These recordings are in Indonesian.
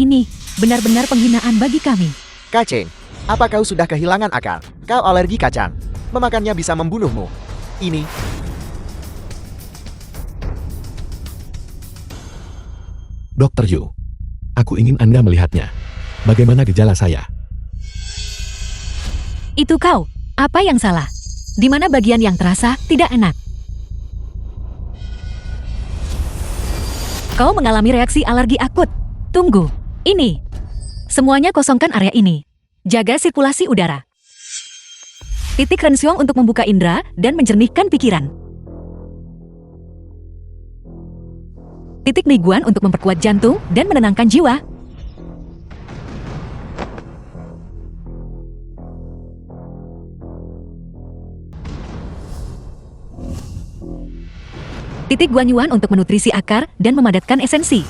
ini benar-benar penghinaan bagi kami. Kaceng, apa kau sudah kehilangan akal? Kau alergi kacang. Memakannya bisa membunuhmu. Ini. Dr. Yu, aku ingin Anda melihatnya. Bagaimana gejala saya? Itu kau. Apa yang salah? Di mana bagian yang terasa tidak enak? Kau mengalami reaksi alergi akut. Tunggu. Ini. Semuanya kosongkan area ini. Jaga sirkulasi udara. Titik Rensyong untuk membuka indera dan menjernihkan pikiran. Titik Miguan untuk memperkuat jantung dan menenangkan jiwa. Titik Guanyuan untuk menutrisi akar dan memadatkan esensi.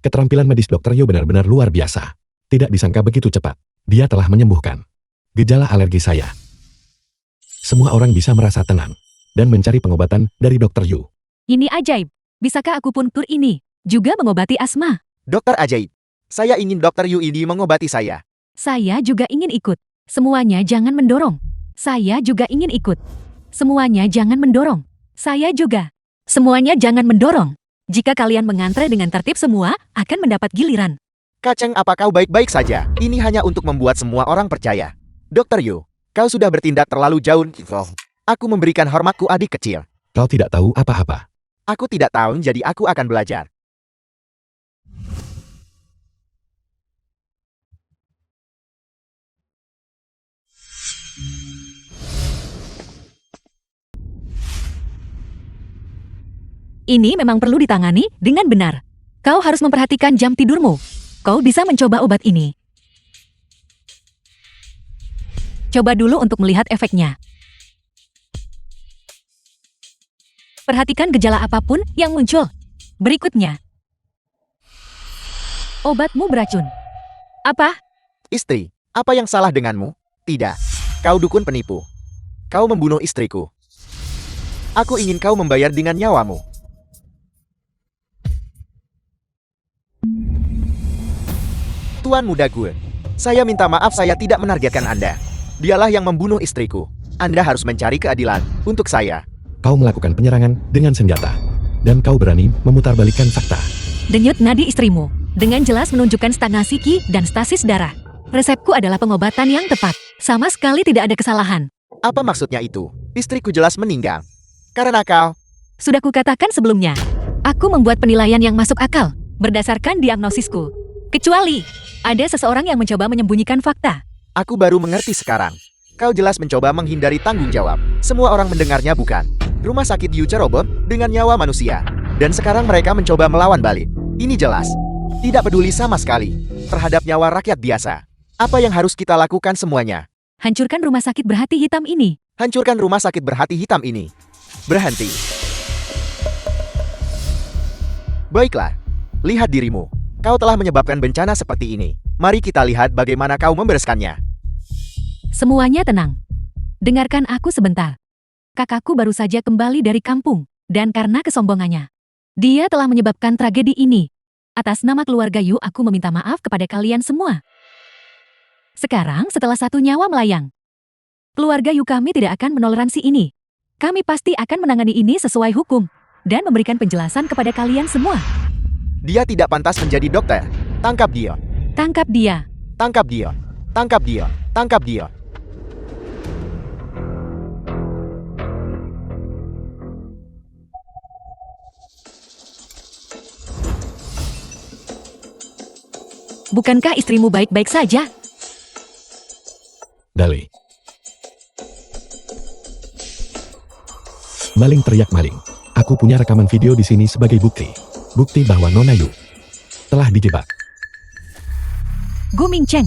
Keterampilan medis Dr. Yu benar-benar luar biasa. Tidak disangka begitu cepat. Dia telah menyembuhkan gejala alergi saya. Semua orang bisa merasa tenang dan mencari pengobatan dari Dr. Yu. Ini ajaib. Bisakah aku pun tur ini juga mengobati asma? Dokter ajaib. Saya ingin Dokter Yu ini mengobati saya. Saya juga ingin ikut. Semuanya jangan mendorong. Saya juga ingin ikut. Semuanya jangan mendorong. Saya juga. Semuanya jangan mendorong. Jika kalian mengantre dengan tertib, semua akan mendapat giliran. Kacang, apa kau baik-baik saja? Ini hanya untuk membuat semua orang percaya. Dokter Yu, kau sudah bertindak terlalu jauh. Aku memberikan hormatku adik kecil. Kau tidak tahu apa-apa. Aku tidak tahu, jadi aku akan belajar. Ini memang perlu ditangani dengan benar. Kau harus memperhatikan jam tidurmu. Kau bisa mencoba obat ini. Coba dulu untuk melihat efeknya. Perhatikan gejala apapun yang muncul. Berikutnya. Obatmu beracun. Apa? Istri, apa yang salah denganmu? Tidak. Kau dukun penipu. Kau membunuh istriku. Aku ingin kau membayar dengan nyawamu. Tuan muda gue, saya minta maaf saya tidak menargetkan Anda. Dialah yang membunuh istriku. Anda harus mencari keadilan untuk saya. Kau melakukan penyerangan dengan senjata. Dan kau berani memutarbalikkan fakta. Denyut nadi istrimu dengan jelas menunjukkan stagnasi ki dan stasis darah. Resepku adalah pengobatan yang tepat. Sama sekali tidak ada kesalahan. Apa maksudnya itu? Istriku jelas meninggal. Karena kau. Sudah kukatakan sebelumnya. Aku membuat penilaian yang masuk akal berdasarkan diagnosisku. Kecuali ada seseorang yang mencoba menyembunyikan fakta. Aku baru mengerti sekarang. Kau jelas mencoba menghindari tanggung jawab. Semua orang mendengarnya bukan? Rumah sakit Yucha robot dengan nyawa manusia. Dan sekarang mereka mencoba melawan balik. Ini jelas. Tidak peduli sama sekali terhadap nyawa rakyat biasa. Apa yang harus kita lakukan semuanya? Hancurkan rumah sakit berhati hitam ini. Hancurkan rumah sakit berhati hitam ini. Berhenti. Baiklah. Lihat dirimu. Kau telah menyebabkan bencana seperti ini. Mari kita lihat bagaimana kau membereskannya. Semuanya tenang. Dengarkan aku sebentar. Kakakku baru saja kembali dari kampung. Dan karena kesombongannya, dia telah menyebabkan tragedi ini. Atas nama keluarga Yu, aku meminta maaf kepada kalian semua. Sekarang, setelah satu nyawa melayang, keluarga Yu kami tidak akan menoleransi ini. Kami pasti akan menangani ini sesuai hukum. Dan memberikan penjelasan kepada kalian semua. Dia tidak pantas menjadi dokter. Tangkap dia. Tangkap dia. Tangkap dia. Tangkap dia. Tangkap dia. Bukankah istrimu baik-baik saja? Dali. Maling teriak maling. Aku punya rekaman video di sini sebagai bukti. Bukti bahwa Nona Yu telah dijebak. Gu Mingcheng,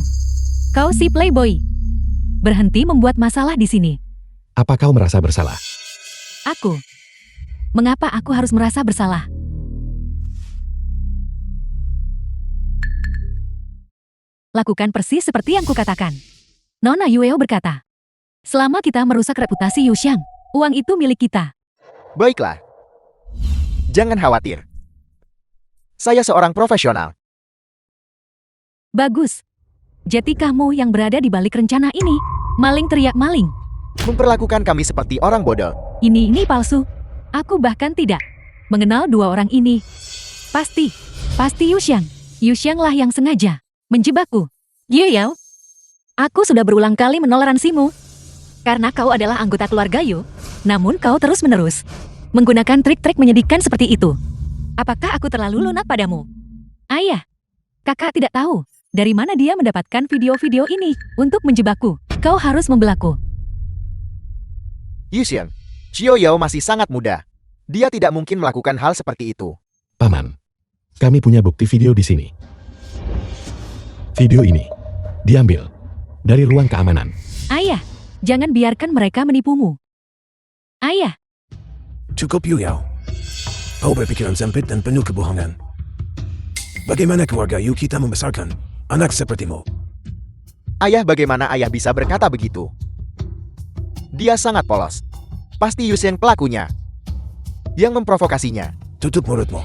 kau si playboy. Berhenti membuat masalah di sini. Apa kau merasa bersalah? Aku Mengapa aku harus merasa bersalah? Lakukan persis seperti yang kukatakan. Nona Yueo berkata, selama kita merusak reputasi Yuxiang, uang itu milik kita. Baiklah. Jangan khawatir. Saya seorang profesional. Bagus. Jadi kamu yang berada di balik rencana ini. Maling teriak maling. Memperlakukan kami seperti orang bodoh. Ini palsu. Aku bahkan tidak mengenal dua orang ini. Pasti Yuxiang. Yuxiang lah yang sengaja menjebakku. Yueo, aku sudah berulang kali menoleransimu. Karena kau adalah anggota keluarga Yu. Namun kau terus-menerus menggunakan trik-trik menyedihkan seperti itu. Apakah aku terlalu lunak padamu? Ayah, kakak tidak tahu dari mana dia mendapatkan video-video ini untuk menjebakku. Kau harus membelaku. Yuxiang, Xiao Yao masih sangat muda. Dia tidak mungkin melakukan hal seperti itu. Paman, kami punya bukti video di sini. Video ini diambil dari ruang keamanan. Ayah, jangan biarkan mereka menipumu. Ayah, Cukup Yueo. Kau berpikiran sempit dan penuh kebohongan. Bagaimana keluarga Yu kita membesarkan anak sepertimu? Ayah, bagaimana ayah bisa berkata begitu? Dia sangat polos. Pasti Yuxiang pelakunya. Yang memprovokasinya. Tutup mulutmu.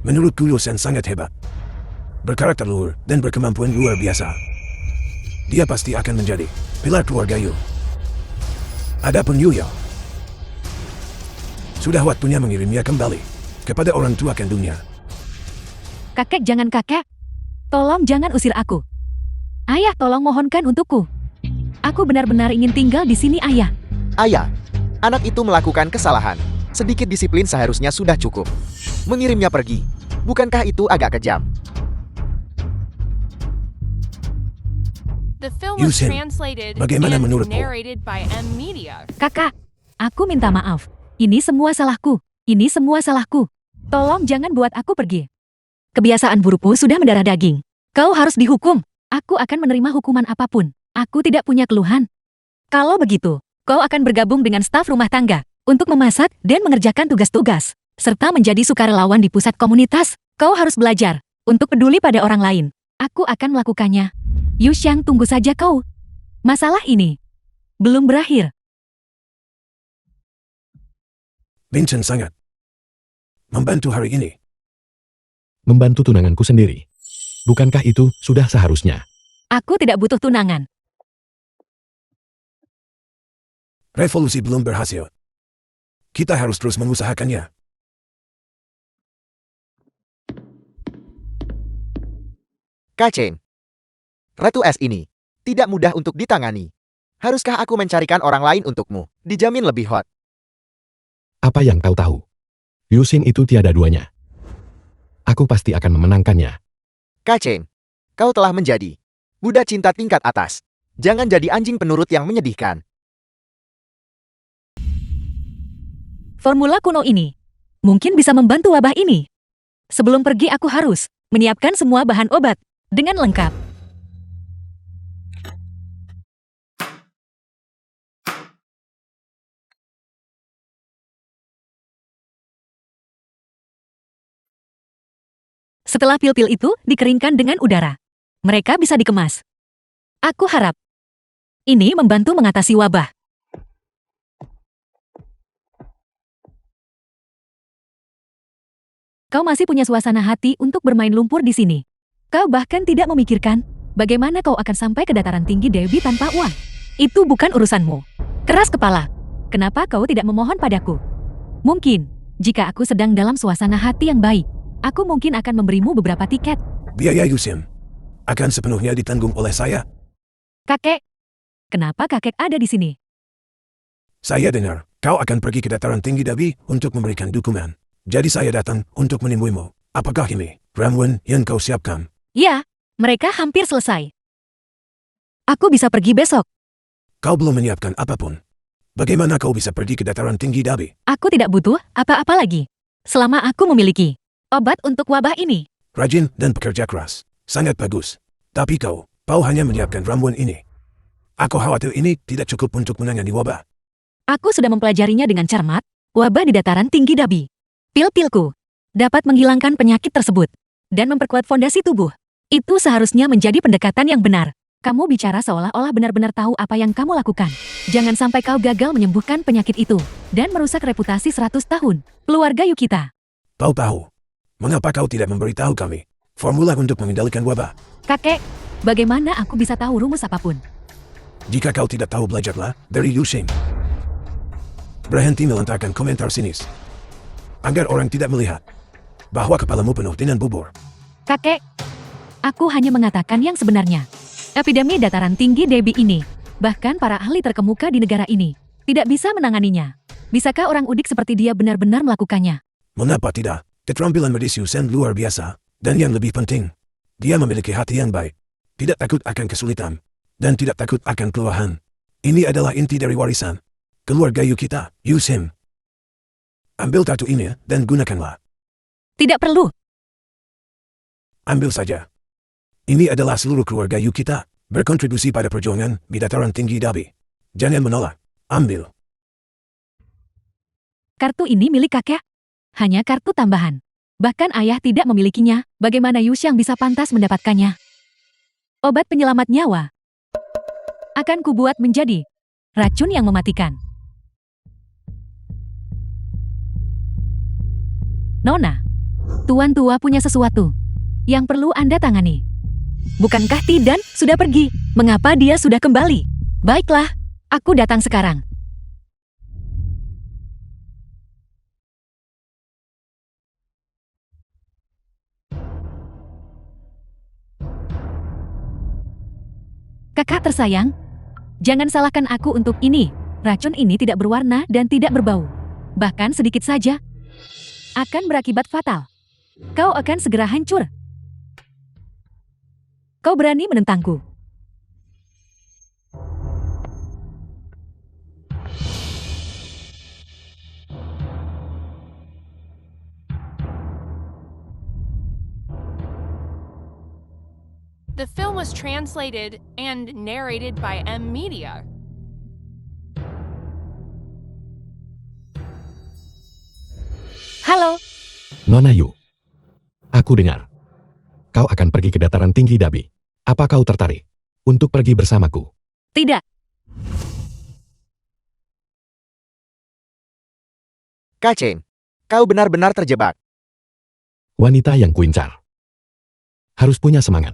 Menurutku Yuxiang sangat hebat. Berkarakter luhur dan berkemampuan luar biasa. Dia pasti akan menjadi pilar keluarga Yu. Adapun Yuyo, sudah waktunya mengirimnya kembali kepada orang tua kandungnya. kakek jangan kakek. Tolong jangan usir aku. Ayah, tolong mohonkan untukku. Aku benar-benar ingin tinggal di sini, ayah. Ayah, anak itu melakukan kesalahan. Sedikit disiplin seharusnya sudah cukup. Mengirimnya pergi. Bukankah itu agak kejam? The film was Yusin, translated bagaimana and menurutmu? narrated by M Media. Kakak, aku minta maaf. Ini semua salahku. Ini semua salahku. Tolong jangan buat aku pergi. Kebiasaan burukmu sudah mendarah daging. Kau harus dihukum. Aku akan menerima hukuman apapun. Aku tidak punya keluhan. Kalau begitu, kau akan bergabung dengan staf rumah tangga untuk memasak dan mengerjakan tugas-tugas, serta menjadi sukarelawan di pusat komunitas. Kau harus belajar untuk peduli pada orang lain. Aku akan melakukannya. Yuxiang, tunggu saja kau. Masalah ini belum berakhir. Vincent sangat membantu hari ini. Membantu tunanganku sendiri. Bukankah itu sudah seharusnya? Aku tidak butuh tunangan. Revolusi belum berhasil. Kita harus terus mengusahakannya. Kaceng. Ratu Es ini tidak mudah untuk ditangani. Haruskah aku mencarikan orang lain untukmu? Dijamin lebih hot. Apa yang kau tahu? Yusin itu tiada duanya. Aku pasti akan memenangkannya. Kaceng, kau telah menjadi budak cinta tingkat atas. Jangan jadi anjing penurut yang menyedihkan. Formula kuno ini mungkin bisa membantu wabah ini. Sebelum pergi aku harus menyiapkan semua bahan obat dengan lengkap. Setelah pil-pil itu dikeringkan dengan udara, mereka bisa dikemas. Aku harap ini membantu mengatasi wabah. Kau masih punya suasana hati untuk bermain lumpur di sini. Kau bahkan tidak memikirkan bagaimana kau akan sampai ke dataran tinggi Dewi tanpa uang. Itu bukan urusanmu. Keras kepala. Kenapa kau tidak memohon padaku? Mungkin, jika aku sedang dalam suasana hati yang baik, aku mungkin akan memberimu beberapa tiket. Biaya Yusin akan sepenuhnya ditanggung oleh saya. Kakek, kenapa kakek ada di sini? Saya dengar kau akan pergi ke dataran tinggi Dabi untuk memberikan dukungan. Jadi saya datang untuk menemuimu. Apakah ini ramuan yang kau siapkan? Ya, mereka hampir selesai. Aku bisa pergi besok. Kau belum menyiapkan apapun. Bagaimana kau bisa pergi ke dataran tinggi Dabi? Aku tidak butuh apa-apa lagi. Selama aku memiliki obat untuk wabah ini. Rajin dan pekerja keras. Sangat bagus. Tapi kau hanya menyiapkan ramuan ini. Aku khawatir ini tidak cukup untuk menangani wabah. Aku sudah mempelajarinya dengan cermat. Wabah di dataran tinggi Dabi. Pil-pilku dapat menghilangkan penyakit tersebut dan memperkuat fondasi tubuh. Itu seharusnya menjadi pendekatan yang benar. Kamu bicara seolah-olah benar-benar tahu apa yang kamu lakukan. Jangan sampai kau gagal menyembuhkan penyakit itu dan merusak reputasi 100 tahun keluarga Yukita. Tahu-tahu. Mengapa kau tidak memberitahu kami formula untuk mengendalikan wabah? Kakek, bagaimana aku bisa tahu rumus apapun? Jika kau tidak tahu, belajarlah dari Yu Sheng. Berhenti melontarkan komentar sinis, agar orang tidak melihat bahwa kepalamu penuh dengan bubur. Kakek, aku hanya mengatakan yang sebenarnya. Epidemi dataran tinggi Debi ini, bahkan para ahli terkemuka di negara ini, tidak bisa menanganinya. Bisakah orang udik seperti dia benar-benar melakukannya? Mengapa tidak? Keterampilan medis Yu Sheng luar biasa, dan yang lebih penting, dia memiliki hati yang baik, tidak takut akan kesulitan, dan tidak takut akan kelelahan. Ini adalah inti dari warisan keluarga Yukita, Yu Sheng. Ambil kartu ini dan gunakanlah. Tidak perlu. Ambil saja. Ini adalah seluruh keluarga Yukita, berkontribusi pada perjuangan di dataran tinggi Dabi. Jangan menolak. Ambil. Kartu ini milik kakek. Hanya kartu tambahan. Bahkan ayah tidak memilikinya, bagaimana Yu Xiang bisa pantas mendapatkannya? Obat penyelamat nyawa akan kubuat menjadi racun yang mematikan. Nona, Tuan tua punya sesuatu yang perlu Anda tangani. Bukankah Tidan sudah pergi? Mengapa dia sudah kembali? Baiklah, aku datang sekarang. Kakak tersayang, jangan salahkan aku untuk ini. Racun ini tidak berwarna dan tidak berbau. Bahkan sedikit saja akan berakibat fatal. Kau akan segera hancur. Kau berani menentangku? The film was translated and narrated by M Media. Halo, Nona Yu. Aku dengar. Kau akan pergi ke dataran tinggi Dabi. Apa kau tertarik untuk pergi bersamaku? tidak. Kak Chen, kau benar-benar terjebak. Wanita yang kuincar. Harus punya semangat.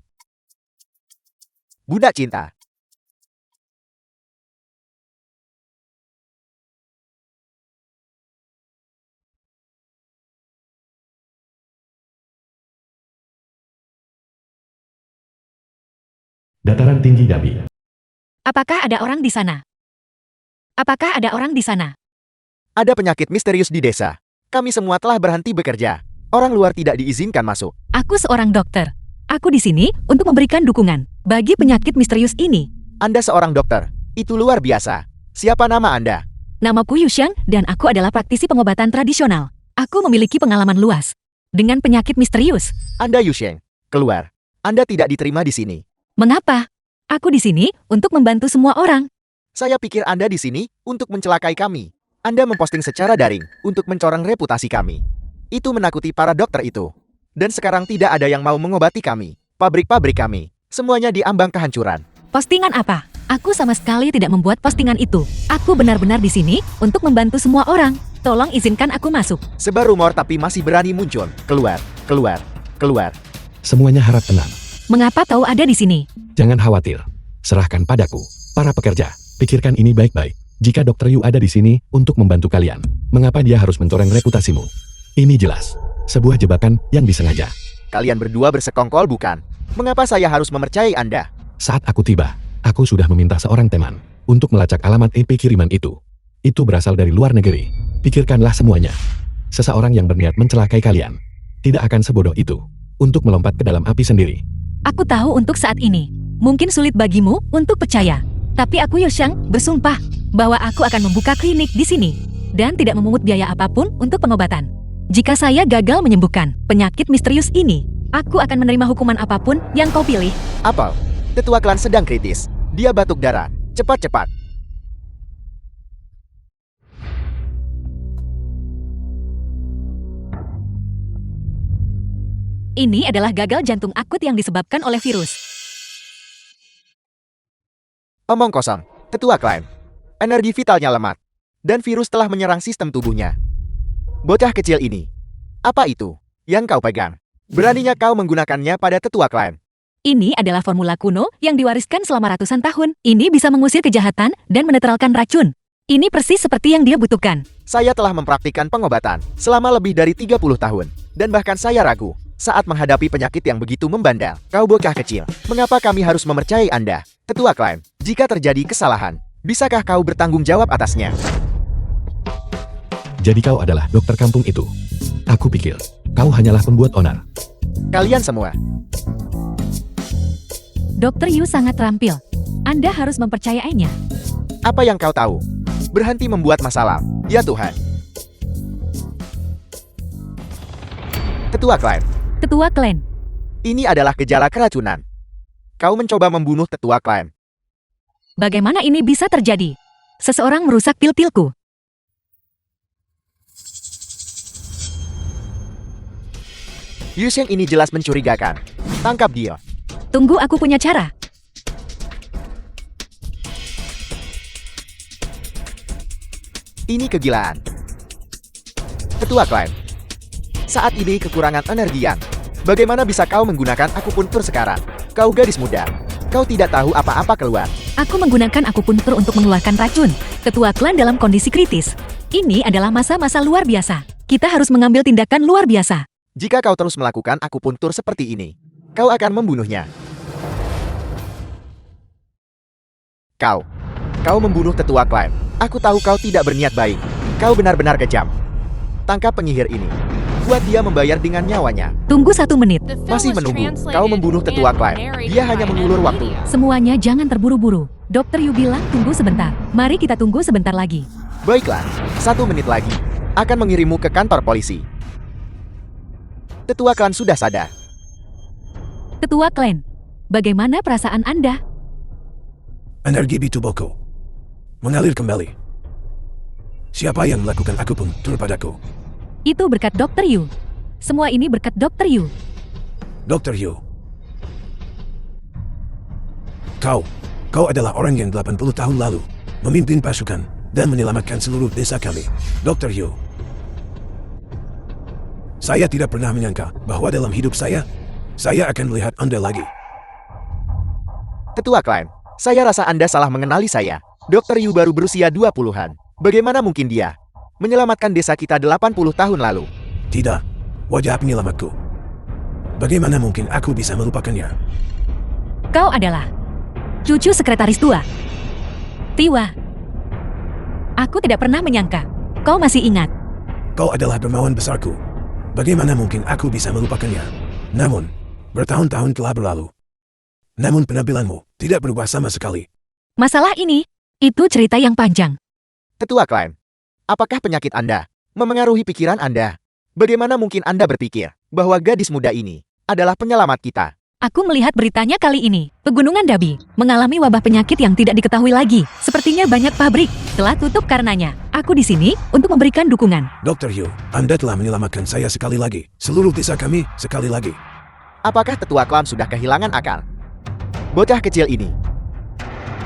Budak cinta. Dataran tinggi Dabi. Apakah ada orang di sana? Apakah ada orang di sana? Ada penyakit misterius di desa. Kami semua telah berhenti bekerja. Orang luar tidak diizinkan masuk. Aku seorang dokter. Aku di sini untuk memberikan dukungan bagi penyakit misterius ini. Anda seorang dokter. Itu luar biasa. Siapa nama Anda? Namaku Yu Xiang dan aku adalah praktisi pengobatan tradisional. Aku memiliki pengalaman luas dengan penyakit misterius. Anda Yu Sheng. Keluar. Anda tidak diterima di sini. Mengapa? Aku di sini untuk membantu semua orang. Saya pikir Anda di sini untuk mencelakai kami. Anda memposting secara daring untuk mencoreng reputasi kami. Itu menakuti para dokter itu. Dan sekarang tidak ada yang mau mengobati kami. Pabrik-pabrik kami. Semuanya diambang kehancuran. Postingan apa? Aku sama sekali tidak membuat postingan itu. Aku benar-benar di sini untuk membantu semua orang. Tolong izinkan aku masuk. Sebar rumor tapi masih berani muncul. Keluar, keluar, keluar. Semuanya harap tenang. Mengapa kau ada di sini? Jangan khawatir. Serahkan padaku. Para pekerja, pikirkan ini baik-baik. Jika Dr. Yu ada di sini untuk membantu kalian, mengapa dia harus mencoreng reputasimu? Ini jelas. Sebuah jebakan yang disengaja. Kalian berdua bersekongkol bukan? Mengapa saya harus mempercayai Anda? Saat aku tiba, aku sudah meminta seorang teman untuk melacak alamat EP kiriman itu. Itu berasal dari luar negeri. Pikirkanlah semuanya. Seseorang yang berniat mencelakai kalian tidak akan sebodoh itu untuk melompat ke dalam api sendiri. Aku tahu untuk saat ini, mungkin sulit bagimu untuk percaya. Tapi aku Yu Xiang bersumpah bahwa aku akan membuka klinik di sini dan tidak memungut biaya apapun untuk pengobatan. Jika saya gagal menyembuhkan penyakit misterius ini, aku akan menerima hukuman apapun yang kau pilih. Apel, tetua klan sedang kritis. Dia batuk darah. Cepat-cepat. Ini adalah gagal jantung akut yang disebabkan oleh virus. Omong kosong, Tetua klaim. Energi vitalnya lemah. Dan virus telah menyerang sistem tubuhnya. Bocah kecil ini. Apa itu yang kau pegang? Beraninya kau menggunakannya pada Tetua klaim. Ini adalah formula kuno yang diwariskan selama ratusan tahun. Ini bisa mengusir kejahatan dan menetralkan racun. Ini persis seperti yang dia butuhkan. Saya telah mempraktikkan pengobatan selama lebih dari 30 tahun. Dan bahkan saya ragu saat menghadapi penyakit yang begitu membandel. Kau bocah kecil, mengapa kami harus mempercayai Anda? Tetua klaim, jika terjadi kesalahan, bisakah kau bertanggung jawab atasnya? Jadi kau adalah dokter kampung itu. Aku pikir, kau hanyalah pembuat onar. Kalian semua. Dr. Yu sangat terampil. Anda harus mempercayainya. Apa yang kau tahu? Berhenti membuat masalah, ya Tuhan. Tetua klaim, Tetua klan. ini adalah gejala keracunan. Kau mencoba membunuh Tetua klaim. Bagaimana ini bisa terjadi? Seseorang merusak pil-pilku. Yusheng ini jelas mencurigakan. Tangkap dia. Tunggu, aku punya cara. Ini kegilaan. Tetua klaim, saat ini kekurangan energi yang. Bagaimana bisa kau menggunakan akupuntur sekarang? Kau gadis muda. Kau tidak tahu apa-apa keluar. Aku menggunakan akupuntur untuk mengeluarkan racun. Tetua klan dalam kondisi kritis. Ini adalah masa-masa luar biasa. Kita harus mengambil tindakan luar biasa. Jika kau terus melakukan akupuntur seperti ini, kau akan membunuhnya. Kau membunuh Tetua klaim. Aku tahu kau tidak berniat baik. Kau benar-benar kejam. Tangkap penyihir ini. Buat dia membayar dengan nyawanya. Tunggu 1 menit. The film Masih was menunggu. translated Kau membunuh Tetua and klaim. narrated Dia hanya by mengulur Ed waktu. Media. Semuanya jangan terburu-buru. Dr. Yu bilang tunggu sebentar. Mari kita tunggu sebentar lagi. Baiklah, 1 menit lagi. Akan mengirimmu ke kantor polisi. Tetua klan sudah sadar. Tetua klan, bagaimana perasaan Anda? Energi di tubuhku mengalir kembali. Siapa yang melakukan akupuntur padaku? Itu berkat Dr. Yu. Semua ini berkat Dr. Yu. Dr. Yu. Kau adalah orang yang 80 tahun lalu memimpin pasukan dan menyelamatkan seluruh desa kami. Dr. Yu. Saya tidak pernah menyangka bahwa dalam hidup saya akan melihat Anda lagi. Tetua klaim, saya rasa Anda salah mengenali saya. Dr. Yu baru berusia 20-an. Bagaimana mungkin dia menyelamatkan desa kita 80 tahun lalu? Tidak, wajah penyelamatku. Bagaimana mungkin aku bisa melupakannya? Kau adalah cucu sekretaris tua. Tiwa. Aku tidak pernah menyangka. Kau masih ingat. Kau adalah dermawan besarku. Bagaimana mungkin aku bisa melupakannya? Namun, bertahun-tahun telah berlalu. Namun penampilanmu tidak berubah sama sekali. Masalah ini, itu cerita yang panjang. Tetua klaim, apakah penyakit Anda memengaruhi pikiran Anda? Bagaimana mungkin Anda berpikir bahwa gadis muda ini adalah penyelamat kita? Aku melihat beritanya kali ini. Pegunungan Dabi mengalami wabah penyakit yang tidak diketahui lagi. Sepertinya banyak pabrik telah tutup karenanya. Aku di sini untuk memberikan dukungan. Dr. Yu, Anda telah menyelamatkan saya sekali lagi. Seluruh desa kami sekali lagi. Apakah Tetua klan sudah kehilangan akal? Bocah kecil ini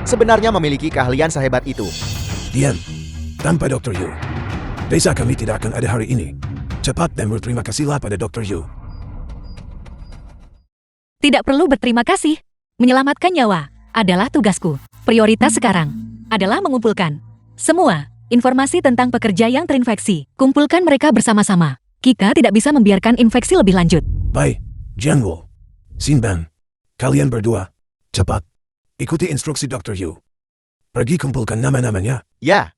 sebenarnya memiliki keahlian sehebat itu. Diam. Tanpa Dr. Yu, desa kami tidak akan ada hari ini. Cepat dan berterima kasihlah pada Dr. Yu. Tidak perlu berterima kasih. Menyelamatkan nyawa adalah tugasku. Prioritas sekarang adalah mengumpulkan semua informasi tentang pekerja yang terinfeksi. Kumpulkan mereka bersama-sama. Kita tidak bisa membiarkan infeksi lebih lanjut. Baik, Jiang Wu, Xin Ban, kalian berdua, cepat. Ikuti instruksi Dr. Yu. Pergi kumpulkan nama-namanya. Ya,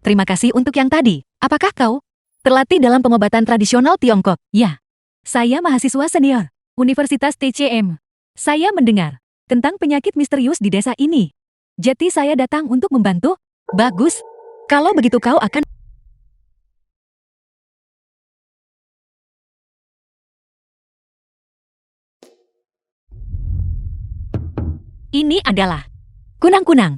Terima kasih untuk yang tadi. Apakah kau terlatih dalam pengobatan tradisional Tiongkok? Ya. Saya mahasiswa senior Universitas TCM. Saya mendengar tentang penyakit misterius di desa ini. Jadi saya datang untuk membantu. Bagus. Kalau begitu kau akan... Ini adalah kunang-kunang.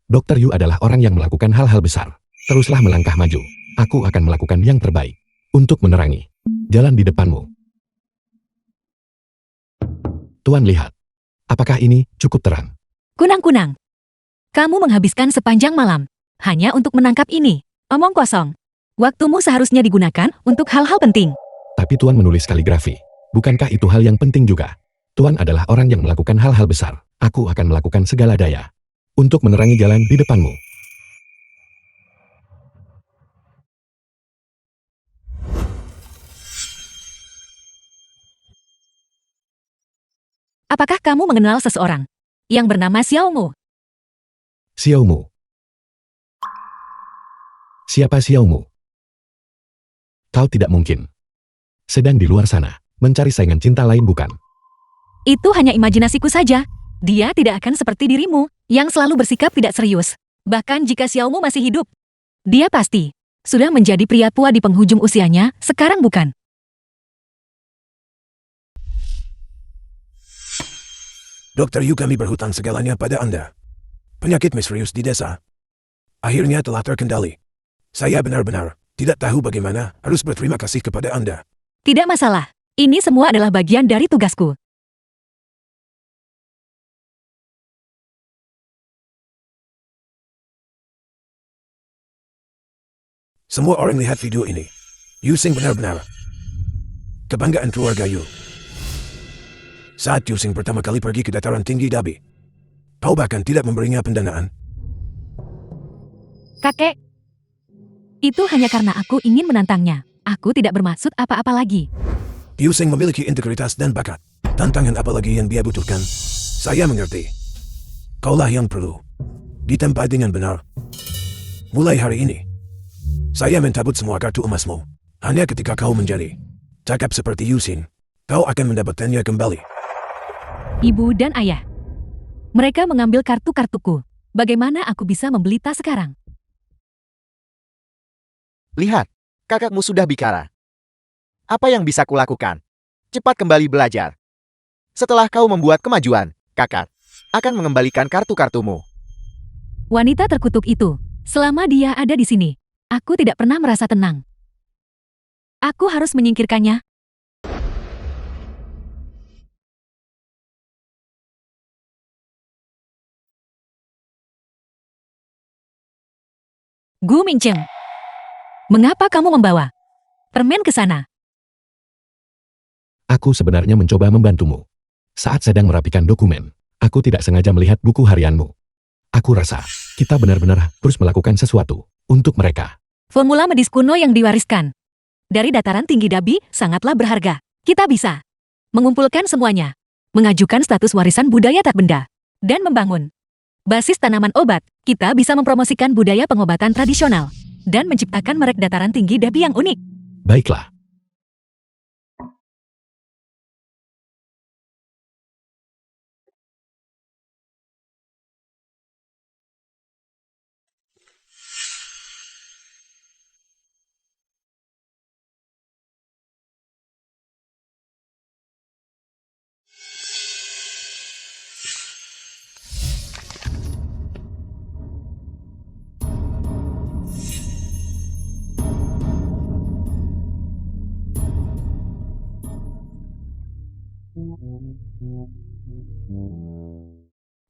Dr. Yu adalah orang yang melakukan hal-hal besar. Teruslah melangkah maju. Aku akan melakukan yang terbaik. untuk menerangi jalan di depanmu. Tuan lihat. Apakah ini cukup terang? Kunang-kunang. Kamu menghabiskan sepanjang malam hanya untuk menangkap ini. Omong kosong. Waktumu seharusnya digunakan untuk hal-hal penting. Tapi Tuan menulis kaligrafi. Bukankah itu hal yang penting juga? Tuan adalah orang yang melakukan hal-hal besar. Aku akan melakukan segala daya untuk menerangi jalan di depanmu. Apakah kamu mengenal seseorang yang bernama Xiaomu? Xiaomu. Siapa Xiaomu? Kau tidak mungkin sedang di luar sana mencari saingan cinta lain, bukan? Itu hanya imajinasiku saja. Dia tidak akan seperti dirimu yang selalu bersikap tidak serius. Bahkan jika Xiaomu masih hidup, dia pasti sudah menjadi pria tua di penghujung usianya, sekarang bukan? Dokter Yu, kami berhutang segalanya pada Anda. Penyakit misterius di desa akhirnya telah terkendali. Saya benar-benar tidak tahu bagaimana harus berterima kasih kepada Anda. Tidak masalah. Ini semua adalah bagian dari tugasku. Semua orang lihat video ini. Yu Xing benar-benar kebanggaan keluarga Yu. Saat Yu Xing pertama kali pergi ke dataran tinggi Dabi, kau bahkan tidak memberinya pendanaan. Kakek, itu hanya karena aku ingin menantangnya. Aku tidak bermaksud apa-apa lagi. Yu Xing memiliki integritas dan bakat. Tantangan apa lagi yang dia butuhkan? Saya mengerti. Kaulah yang perlu ditempa dengan benar. Mulai hari ini, saya mencabut semua kartu emasmu. Hanya ketika kau menjadi cakap seperti Yu Xing, kau akan mendapatkannya kembali. Ibu dan ayah. Mereka mengambil kartu-kartuku. Bagaimana aku bisa membeli tas sekarang? Lihat, kakakmu sudah bicara. Apa yang bisa kulakukan? Cepat kembali belajar. Setelah kau membuat kemajuan, kakak akan mengembalikan kartu-kartumu. Wanita terkutuk itu, selama dia ada di sini, aku tidak pernah merasa tenang. Aku harus menyingkirkannya. Gu Mingcheng, mengapa kamu membawa permen ke sana? Aku sebenarnya mencoba membantumu. Saat sedang merapikan dokumen, aku tidak sengaja melihat buku harianmu. Aku rasa kita benar-benar harus melakukan sesuatu untuk mereka. Formula medis kuno yang diwariskan dari dataran tinggi Dabi sangatlah berharga. Kita bisa mengumpulkan semuanya, mengajukan status warisan budaya tak benda, dan membangun basis tanaman obat. Kita bisa mempromosikan budaya pengobatan tradisional dan menciptakan merek dataran tinggi Dabi yang unik. Baiklah.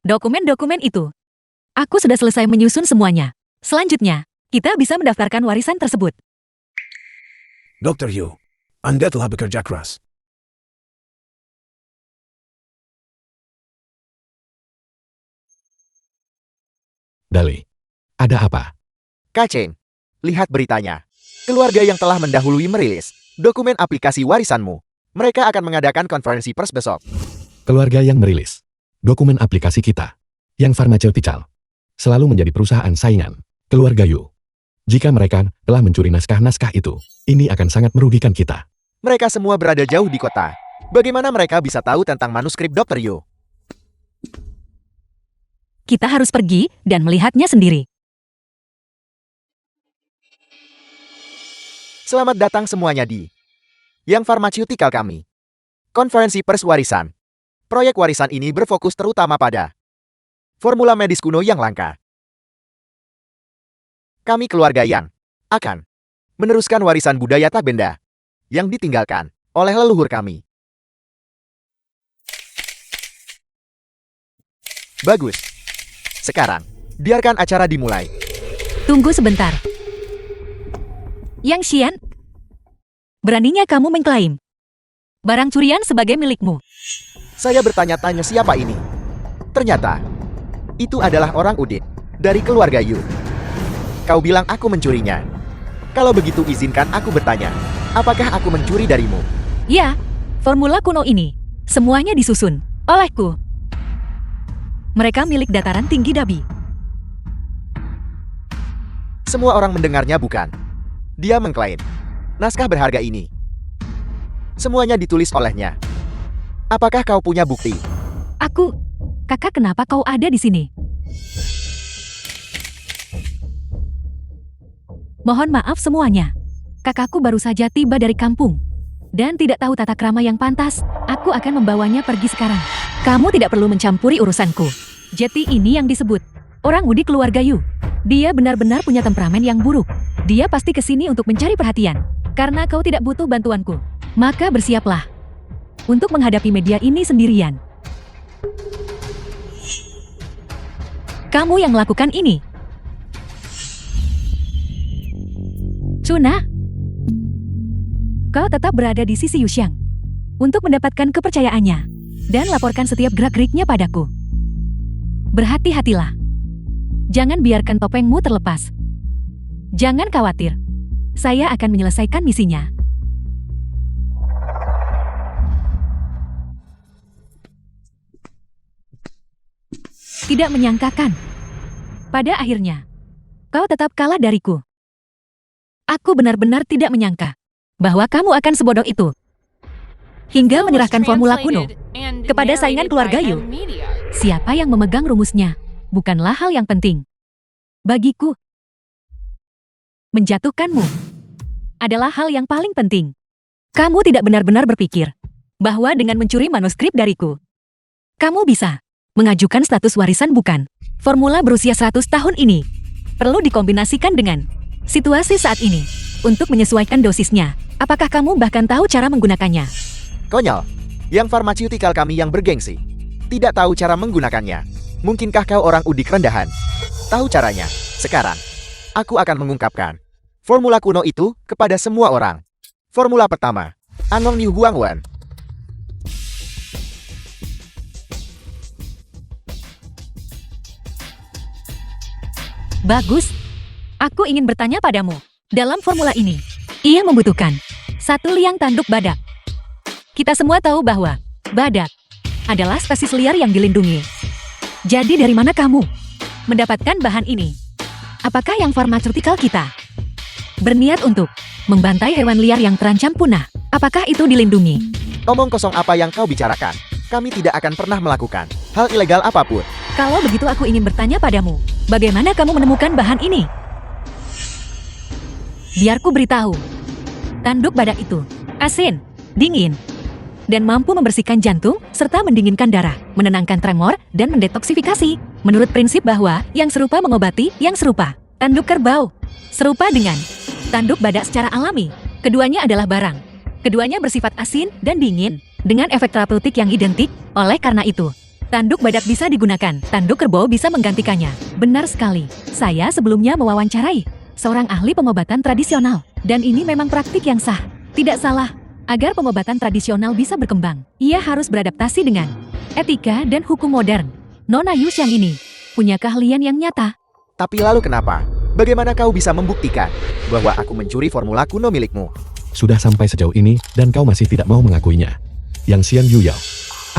Dokumen-dokumen itu. Aku sudah selesai menyusun semuanya. Selanjutnya, kita bisa mendaftarkan warisan tersebut. Dr. Yu, Anda telah bekerja keras. Dali, ada apa? Kaceng, lihat beritanya. Keluarga yang telah mendahului merilis dokumen aplikasi warisanmu. Mereka akan mengadakan konferensi pers besok. Keluarga yang merilis dokumen aplikasi kita, yang farmaseutikal, selalu menjadi perusahaan saingan keluarga Yu. Jika mereka telah mencuri naskah-naskah itu, ini akan sangat merugikan kita. Mereka semua berada jauh di kota. Bagaimana mereka bisa tahu tentang manuskrip Dr. Yu? Kita harus pergi dan melihatnya sendiri. Selamat datang semuanya di yang farmaseutikal kami. Konferensi pers warisan. Proyek warisan ini berfokus terutama pada formula medis kuno yang langka. Kami keluarga yang akan meneruskan warisan budaya tak benda yang ditinggalkan oleh leluhur kami. Bagus. Sekarang, biarkan acara dimulai. Tunggu sebentar. Yang Xian, beraninya kamu mengklaim barang curian sebagai milikmu. Saya bertanya-tanya siapa ini. Ternyata, itu adalah orang Udin dari keluarga Yu. Kau bilang aku mencurinya. Kalau begitu izinkan aku bertanya, apakah aku mencuri darimu? Ya, formula kuno ini semuanya disusun olehku. Mereka milik dataran tinggi Dabi. Semua orang mendengarnya bukan? Dia mengklaim naskah berharga ini semuanya ditulis olehnya. Apakah kau punya bukti? Kakak, kenapa kau ada di sini? Mohon maaf semuanya. Kakakku baru saja tiba dari kampung dan tidak tahu tata krama yang pantas. Aku akan membawanya pergi sekarang. Kamu tidak perlu mencampuri urusanku. Jeti ini yang disebut orang Udi keluarga Yu. Dia benar-benar punya temperamen yang buruk. Dia pasti kesini untuk mencari perhatian. Karena kau tidak butuh bantuanku, maka bersiaplah untuk menghadapi media ini sendirian. Kamu yang melakukan ini. Cuna, kau tetap berada di sisi Yuxiang untuk mendapatkan kepercayaannya dan laporkan setiap gerak-geriknya padaku. Berhati-hatilah. Jangan biarkan topengmu terlepas. Jangan khawatir. Saya akan menyelesaikan misinya. Tidak menyangkakan. Pada akhirnya, kau tetap kalah dariku. Aku benar-benar tidak menyangka bahwa kamu akan sebodoh itu. Hingga menyerahkan formula kuno kepada saingan keluarga Yu. Siapa yang memegang rumusnya bukanlah hal yang penting. Bagiku, menjatuhkanmu adalah hal yang paling penting. Kamu tidak benar-benar berpikir bahwa dengan mencuri manuskrip dariku, kamu bisa mengajukan status warisan bukan? Formula berusia 100 tahun ini perlu dikombinasikan dengan situasi saat ini untuk menyesuaikan dosisnya. Apakah kamu bahkan tahu cara menggunakannya? Konyol. Yang farmaseutikal kami yang bergengsi tidak tahu cara menggunakannya. Mungkinkah kau orang udik rendahan? Tahu caranya. Sekarang, aku akan mengungkapkan formula kuno itu kepada semua orang. Formula pertama, Anong Niu Guangwen. Bagus. Aku ingin bertanya padamu. Dalam formula ini, ia membutuhkan satu liang tanduk badak. Kita semua tahu bahwa badak adalah spesies liar yang dilindungi. Jadi dari mana kamu mendapatkan bahan ini? Apakah yang farmaseutikal kita berniat untuk membantai hewan liar yang terancam punah? Apakah itu dilindungi? Omong kosong apa yang kau bicarakan? Kami tidak akan pernah melakukan hal ilegal apapun. Kalau begitu aku ingin bertanya padamu, bagaimana kamu menemukan bahan ini? Biar ku beritahu. Tanduk badak itu asin, dingin, dan mampu membersihkan jantung serta mendinginkan darah, menenangkan tremor, dan mendetoksifikasi. Menurut prinsip bahwa yang serupa mengobati yang serupa. Tanduk kerbau serupa dengan tanduk badak secara alami. Keduanya adalah barang. Keduanya bersifat asin dan dingin dengan efek terapeutik yang identik. Oleh karena itu, tanduk badak bisa digunakan, tanduk kerbau bisa menggantikannya. Benar sekali. Saya sebelumnya mewawancarai seorang ahli pengobatan tradisional, dan ini memang praktik yang sah. Tidak salah. Agar pengobatan tradisional bisa berkembang, ia harus beradaptasi dengan etika dan hukum modern. Nona Yuxiang ini punya keahlian yang nyata. Tapi lalu kenapa? Bagaimana kau bisa membuktikan bahwa aku mencuri formula kuno milikmu? Sudah sampai sejauh ini, dan kau masih tidak mau mengakuinya. Yang Xian Yuyao,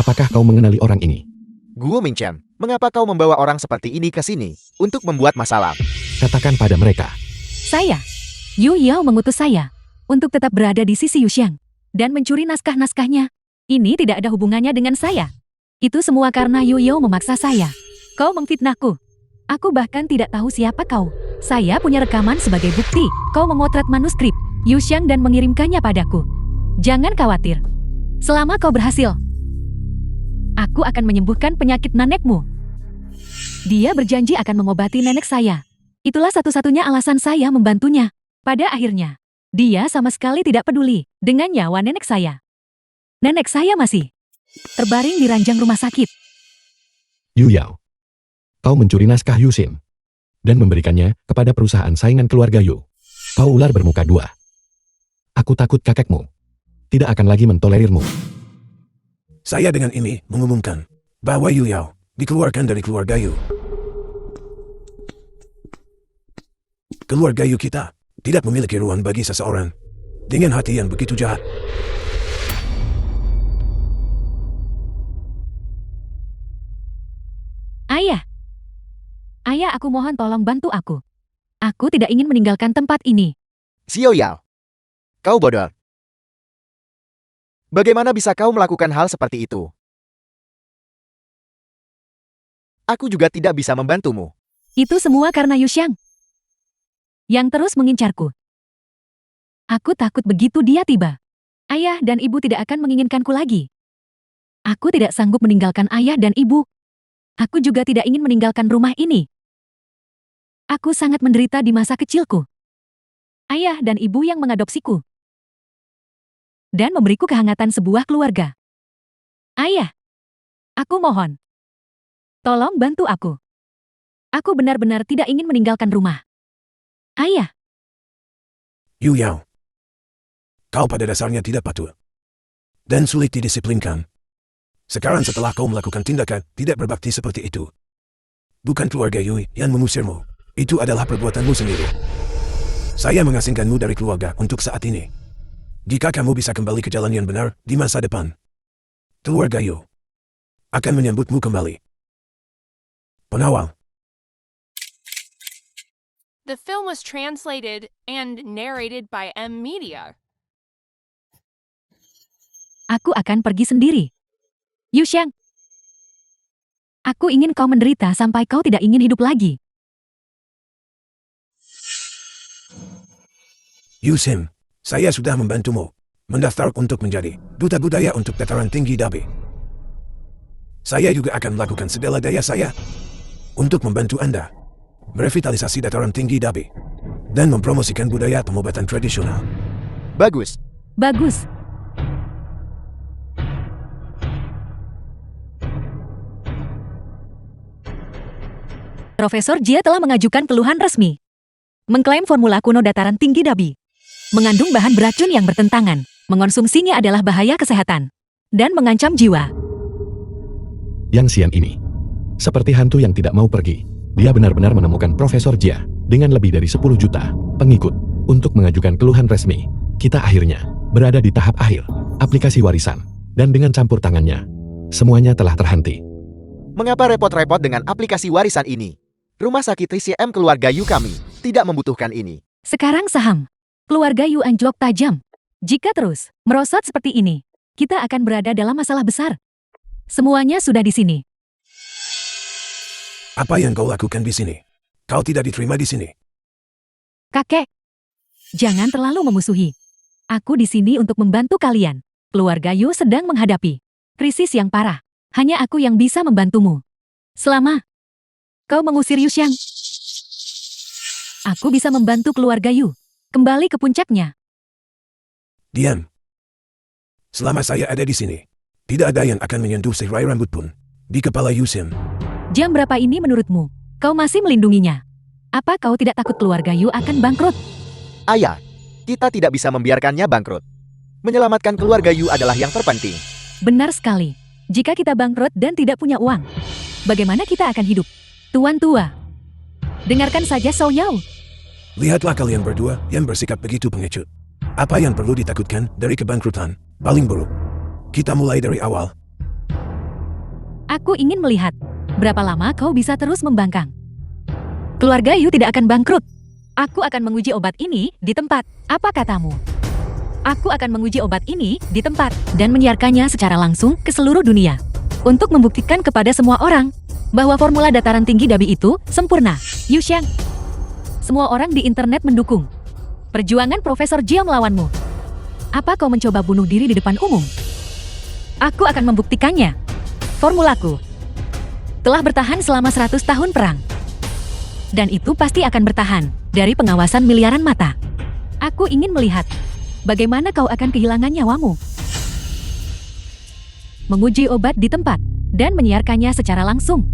apakah kau mengenali orang ini? Guo Mingchen, mengapa kau membawa orang seperti ini ke sini untuk membuat masalah? Katakan pada mereka. Saya, Yu Yao mengutus saya untuk tetap berada di sisi Yuxiang dan mencuri naskah-naskahnya. Ini tidak ada hubungannya dengan saya. Itu semua karena Yu Yao memaksa saya. Kau memfitnahku. Aku bahkan tidak tahu siapa kau. Saya punya rekaman sebagai bukti. Kau memotret manuskrip Yuxiang dan mengirimkannya padaku. Jangan khawatir. Selama kau berhasil, aku akan menyembuhkan penyakit nenekmu. Dia berjanji akan mengobati nenek saya. Itulah satu-satunya alasan saya membantunya. Pada akhirnya, Dia sama sekali tidak peduli dengan nyawa nenek saya. Nenek saya masih terbaring di ranjang rumah sakit. Yu Yao. Kau mencuri naskah Yusin dan memberikannya kepada perusahaan saingan keluarga Yu. Kau ular bermuka dua. Aku takut kakekmu tidak akan lagi mentolerirmu. Saya dengan ini mengumumkan bahwa Yu Yao dikeluarkan dari keluarga Yu. Keluarga Yu kita tidak memiliki ruang bagi seseorang dengan hati yang begitu jahat. Ayah. Ayah, aku mohon tolong bantu aku. Aku tidak ingin meninggalkan tempat ini. Xiao Yao. Kau bodoh. Bagaimana bisa kau melakukan hal seperti itu? Aku juga tidak bisa membantumu. Itu semua karena Yuxiang yang terus mengincarku. Aku takut begitu dia tiba, ayah dan ibu tidak akan menginginkanku lagi. Aku tidak sanggup meninggalkan ayah dan ibu. Aku juga tidak ingin meninggalkan rumah ini. Aku sangat menderita di masa kecilku. Ayah dan ibu yang mengadopsiku dan memberiku kehangatan sebuah keluarga. Ayah, aku mohon, tolong bantu aku. Aku benar-benar tidak ingin meninggalkan rumah. Ayah. Yu Yao, kau pada dasarnya tidak patuh dan sulit didisiplinkan. Sekarang setelah kau melakukan tindakan tidak berbakti seperti itu, bukan keluarga Yu yang mengusirmu. Itu adalah perbuatanmu sendiri. Saya mengasingkanmu dari keluarga untuk saat ini. Jika kamu bisa kembali ke jalan yang benar di masa depan, keluarga Yu akan menyambutmu kembali. Pengawal. The film was translated and narrated by M Media. Aku akan pergi sendiri. Yuxiang, aku ingin kau menderita sampai kau tidak ingin hidup lagi. Yusin, saya sudah membantumu mendaftar untuk menjadi duta budaya untuk dataran tinggi Dabi. Saya juga akan melakukan segala daya saya untuk membantu Anda merevitalisasi dataran tinggi Dabi dan mempromosikan budaya pengobatan tradisional. Bagus. Bagus. Profesor Jia telah mengajukan keluhan resmi. Mengklaim formula kuno dataran tinggi Dabi mengandung bahan beracun yang bertentangan, mengonsumsinya adalah bahaya kesehatan, dan mengancam jiwa. Yang Xian ini seperti hantu yang tidak mau pergi. Dia benar-benar menemukan Profesor Jia dengan lebih dari 10 juta pengikut untuk mengajukan keluhan resmi. Kita akhirnya berada di tahap akhir aplikasi warisan, dan dengan campur tangannya, semuanya telah terhenti. Mengapa repot-repot dengan aplikasi warisan ini? Rumah sakit TCM keluarga Yu kami tidak membutuhkan ini. Sekarang saham keluarga Yu anjlok tajam. Jika terus merosot seperti ini, kita akan berada dalam masalah besar. Semuanya sudah di sini. Apa yang kau lakukan di sini? Kau tidak diterima di sini. Kakek, jangan terlalu memusuhi. Aku di sini untuk membantu kalian. Keluarga Yu sedang menghadapi krisis yang parah. Hanya aku yang bisa membantumu. Selama kau mengusir Yuxiang, aku bisa membantu keluarga Yu kembali ke puncaknya. Diam. Selama saya ada di sini, tidak ada yang akan menyentuh sehelai rambut pun di kepala Yusin. Jam berapa ini menurutmu? Kau masih melindunginya? Apa kau tidak takut keluarga Yu akan bangkrut? Ayah, kita tidak bisa membiarkannya bangkrut. Menyelamatkan keluarga Yu adalah yang terpenting. Benar sekali. Jika kita bangkrut dan tidak punya uang, bagaimana kita akan hidup? Tuan tua, dengarkan saja Xiao Yao. Lihatlah kalian berdua yang bersikap begitu pengecut. Apa yang perlu ditakutkan dari kebangkrutan? Paling buruk, kita mulai dari awal. Aku ingin melihat berapa lama kau bisa terus membangkang. Keluarga Yu tidak akan bangkrut. Aku akan menguji obat ini di tempat. Apa katamu? Aku akan menguji obat ini di tempat dan menyiarkannya secara langsung ke seluruh dunia untuk membuktikan kepada semua orang bahwa formula dataran tinggi Dabi itu sempurna. Yuxiang, semua orang di internet mendukung perjuangan Profesor Jia melawanmu. Apa kau mencoba bunuh diri di depan umum? Aku akan membuktikannya. Formulaku telah bertahan selama 100 tahun perang. Dan itu pasti akan bertahan dari pengawasan miliaran mata. Aku ingin melihat bagaimana kau akan kehilangan nyawamu. Menguji obat di tempat dan menyiarkannya secara langsung.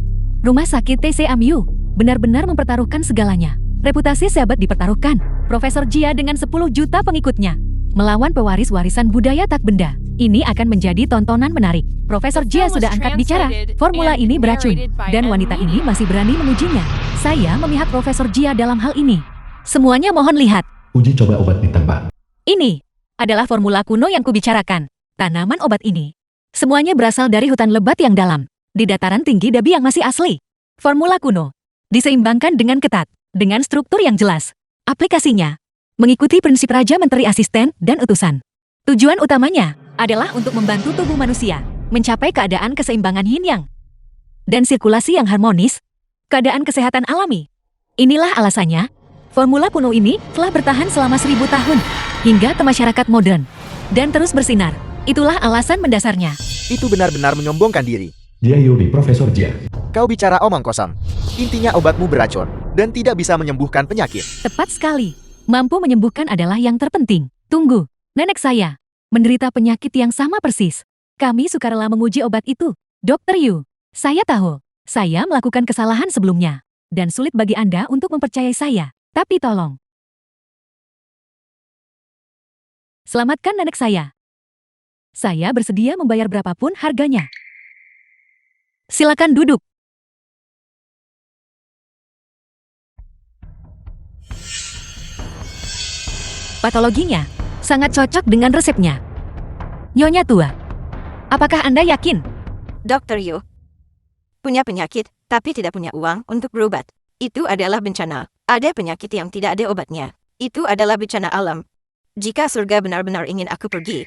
Rumah sakit TCMU benar-benar mempertaruhkan segalanya. Reputasi sahabat dipertaruhkan. Profesor Jia dengan 10 juta pengikutnya melawan pewaris warisan budaya tak benda. Ini akan menjadi tontonan menarik. Profesor Jia sudah angkat bicara. Formula ini beracun dan wanita ini masih berani mengujinya. Saya memihak Profesor Jia dalam hal ini. Semuanya mohon lihat. Uji coba obat di tempat. Ini adalah formula kuno yang kubicarakan. Tanaman obat ini semuanya berasal dari hutan lebat yang dalam, di dataran tinggi Dabi yang masih asli. Formula kuno diseimbangkan dengan ketat, dengan struktur yang jelas. Aplikasinya mengikuti prinsip Raja Menteri Asisten dan Utusan. Tujuan utamanya adalah untuk membantu tubuh manusia mencapai keadaan keseimbangan yin yang dan sirkulasi yang harmonis, keadaan kesehatan alami. Inilah alasannya, formula kuno ini telah bertahan selama 1000 tahun, hingga ke masyarakat modern, dan terus bersinar. Itulah alasan mendasarnya. Itu benar-benar menyombongkan diri. Jia Yuri, Profesor Jia. Kau bicara omong kosong. Intinya obatmu beracun dan tidak bisa menyembuhkan penyakit. Tepat sekali. Mampu menyembuhkan adalah yang terpenting. Tunggu, nenek saya menderita penyakit yang sama persis. Kami sukarela menguji obat itu. Dr. Yu, saya tahu, saya melakukan kesalahan sebelumnya. Dan sulit bagi Anda untuk mempercayai saya. Tapi tolong, selamatkan nenek saya. Saya bersedia membayar berapapun harganya. Silakan duduk. Patologinya sangat cocok dengan resepnya. Nyonya tua, apakah Anda yakin? Dr. Yu punya penyakit, tapi tidak punya uang untuk berobat. Itu adalah bencana. Ada penyakit yang tidak ada obatnya. Itu adalah bencana alam. Jika surga benar-benar ingin aku pergi,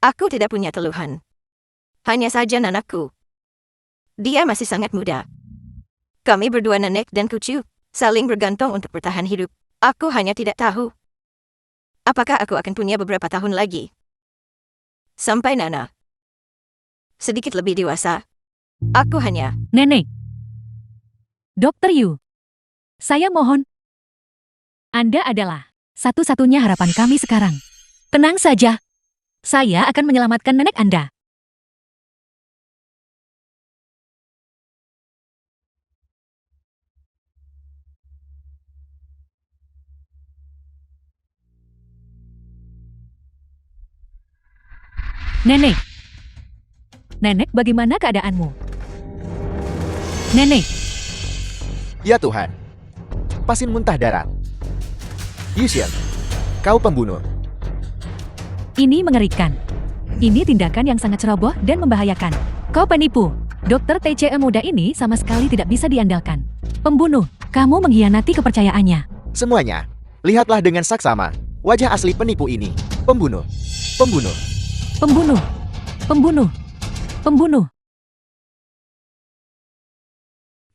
aku tidak punya keluhan. Hanya saja anakku. Dia masih sangat muda. Kami berdua nenek dan cucu, saling bergantung untuk bertahan hidup. Aku hanya tidak tahu apakah aku akan punya beberapa tahun lagi. Sampai Nana sedikit lebih dewasa. Aku hanya... Nenek. Dr. Yu, saya mohon. Anda adalah satu-satunya harapan kami sekarang. Tenang saja. Saya akan menyelamatkan nenek Anda. Nenek. Nenek, bagaimana keadaanmu? Nenek. Ya Tuhan. Pasien muntah darah. Yuxian, kau pembunuh. Ini mengerikan. Ini tindakan yang sangat ceroboh dan membahayakan. Kau penipu. Dokter TCM muda ini sama sekali tidak bisa diandalkan. Pembunuh, kamu mengkhianati kepercayaannya. Semuanya. Lihatlah dengan saksama. Wajah asli penipu ini. Pembunuh. Pembunuh. Pembunuh. Pembunuh. Pembunuh.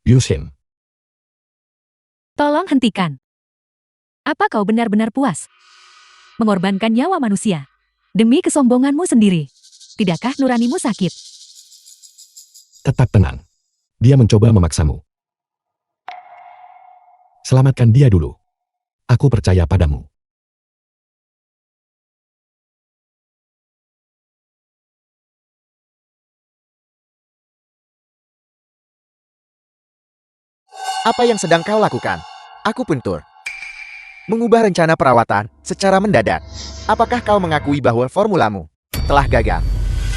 Yusin. Tolong hentikan. Apa kau benar-benar puas mengorbankan nyawa manusia demi kesombonganmu sendiri? Tidakkah nuranimu sakit? Tetap tenang. Dia mencoba memaksamu. Selamatkan dia dulu. Aku percaya padamu. Apa yang sedang kau lakukan? Aku puntur. Mengubah rencana perawatan secara mendadak. Apakah kau mengakui bahwa formulamu telah gagal?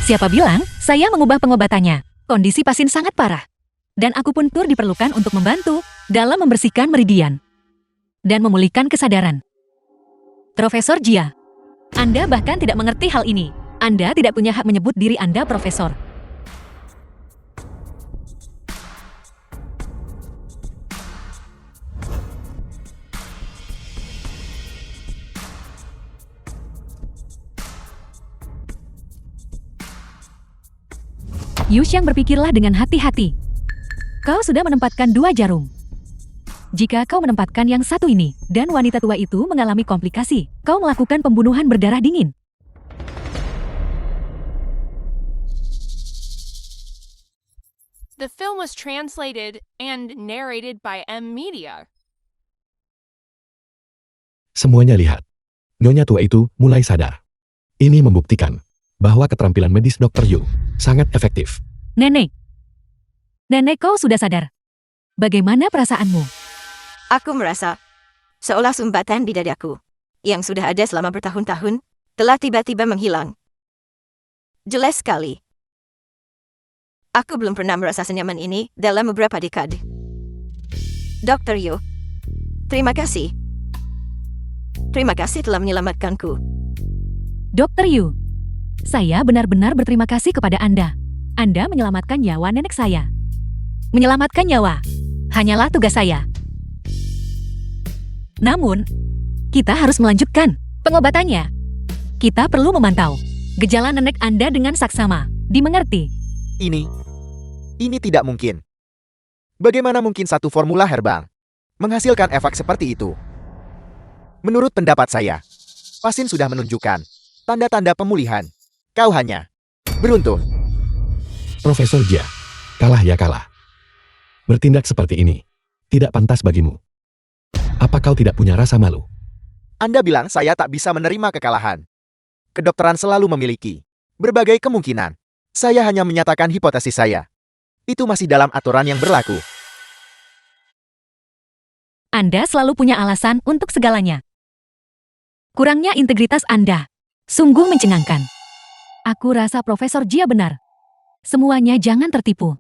Siapa bilang saya mengubah pengobatannya? Kondisi pasien sangat parah. Dan aku pun tur diperlukan untuk membantu dalam membersihkan meridian dan memulihkan kesadaran. Profesor Jia, Anda bahkan tidak mengerti hal ini. Anda tidak punya hak menyebut diri Anda profesor. Yuxiang, berpikirlah dengan hati-hati. Kau sudah menempatkan 2 jarum. Jika kau menempatkan yang satu ini, dan wanita tua itu mengalami komplikasi, kau melakukan pembunuhan berdarah dingin. The film was translated and narrated by M Media. Semuanya lihat. Nyonya tua itu mulai sadar. Ini membuktikan bahwa keterampilan medis Dr. Yu sangat efektif. Nenek. Nenek, kau sudah sadar. Bagaimana perasaanmu? Aku merasa seolah sumbatan di dadaku yang sudah ada selama bertahun-tahun telah tiba-tiba menghilang. Jelas sekali. Aku belum pernah merasa senyaman ini dalam beberapa dekade. Dr. Yu, terima kasih. Terima kasih telah menyelamatkanku. Dr. Yu, saya benar-benar berterima kasih kepada Anda. Anda menyelamatkan nyawa nenek saya. Menyelamatkan nyawa hanyalah tugas saya. Namun, kita harus melanjutkan pengobatannya. Kita perlu memantau gejala nenek Anda dengan saksama. Dimengerti? Ini tidak mungkin. Bagaimana mungkin satu formula herbal menghasilkan efek seperti itu? Menurut pendapat saya, pasien sudah menunjukkan tanda-tanda pemulihan. Kau hanya beruntung. Profesor Jia, kalah ya kalah. Bertindak seperti ini tidak pantas bagimu. Apa kau tidak punya rasa malu? Anda bilang saya tak bisa menerima kekalahan. Kedokteran selalu memiliki berbagai kemungkinan. Saya hanya menyatakan hipotesis saya. Itu masih dalam aturan yang berlaku. Anda selalu punya alasan untuk segalanya. Kurangnya integritas Anda sungguh mencengangkan. Aku rasa Profesor Jia benar. Semuanya jangan tertipu.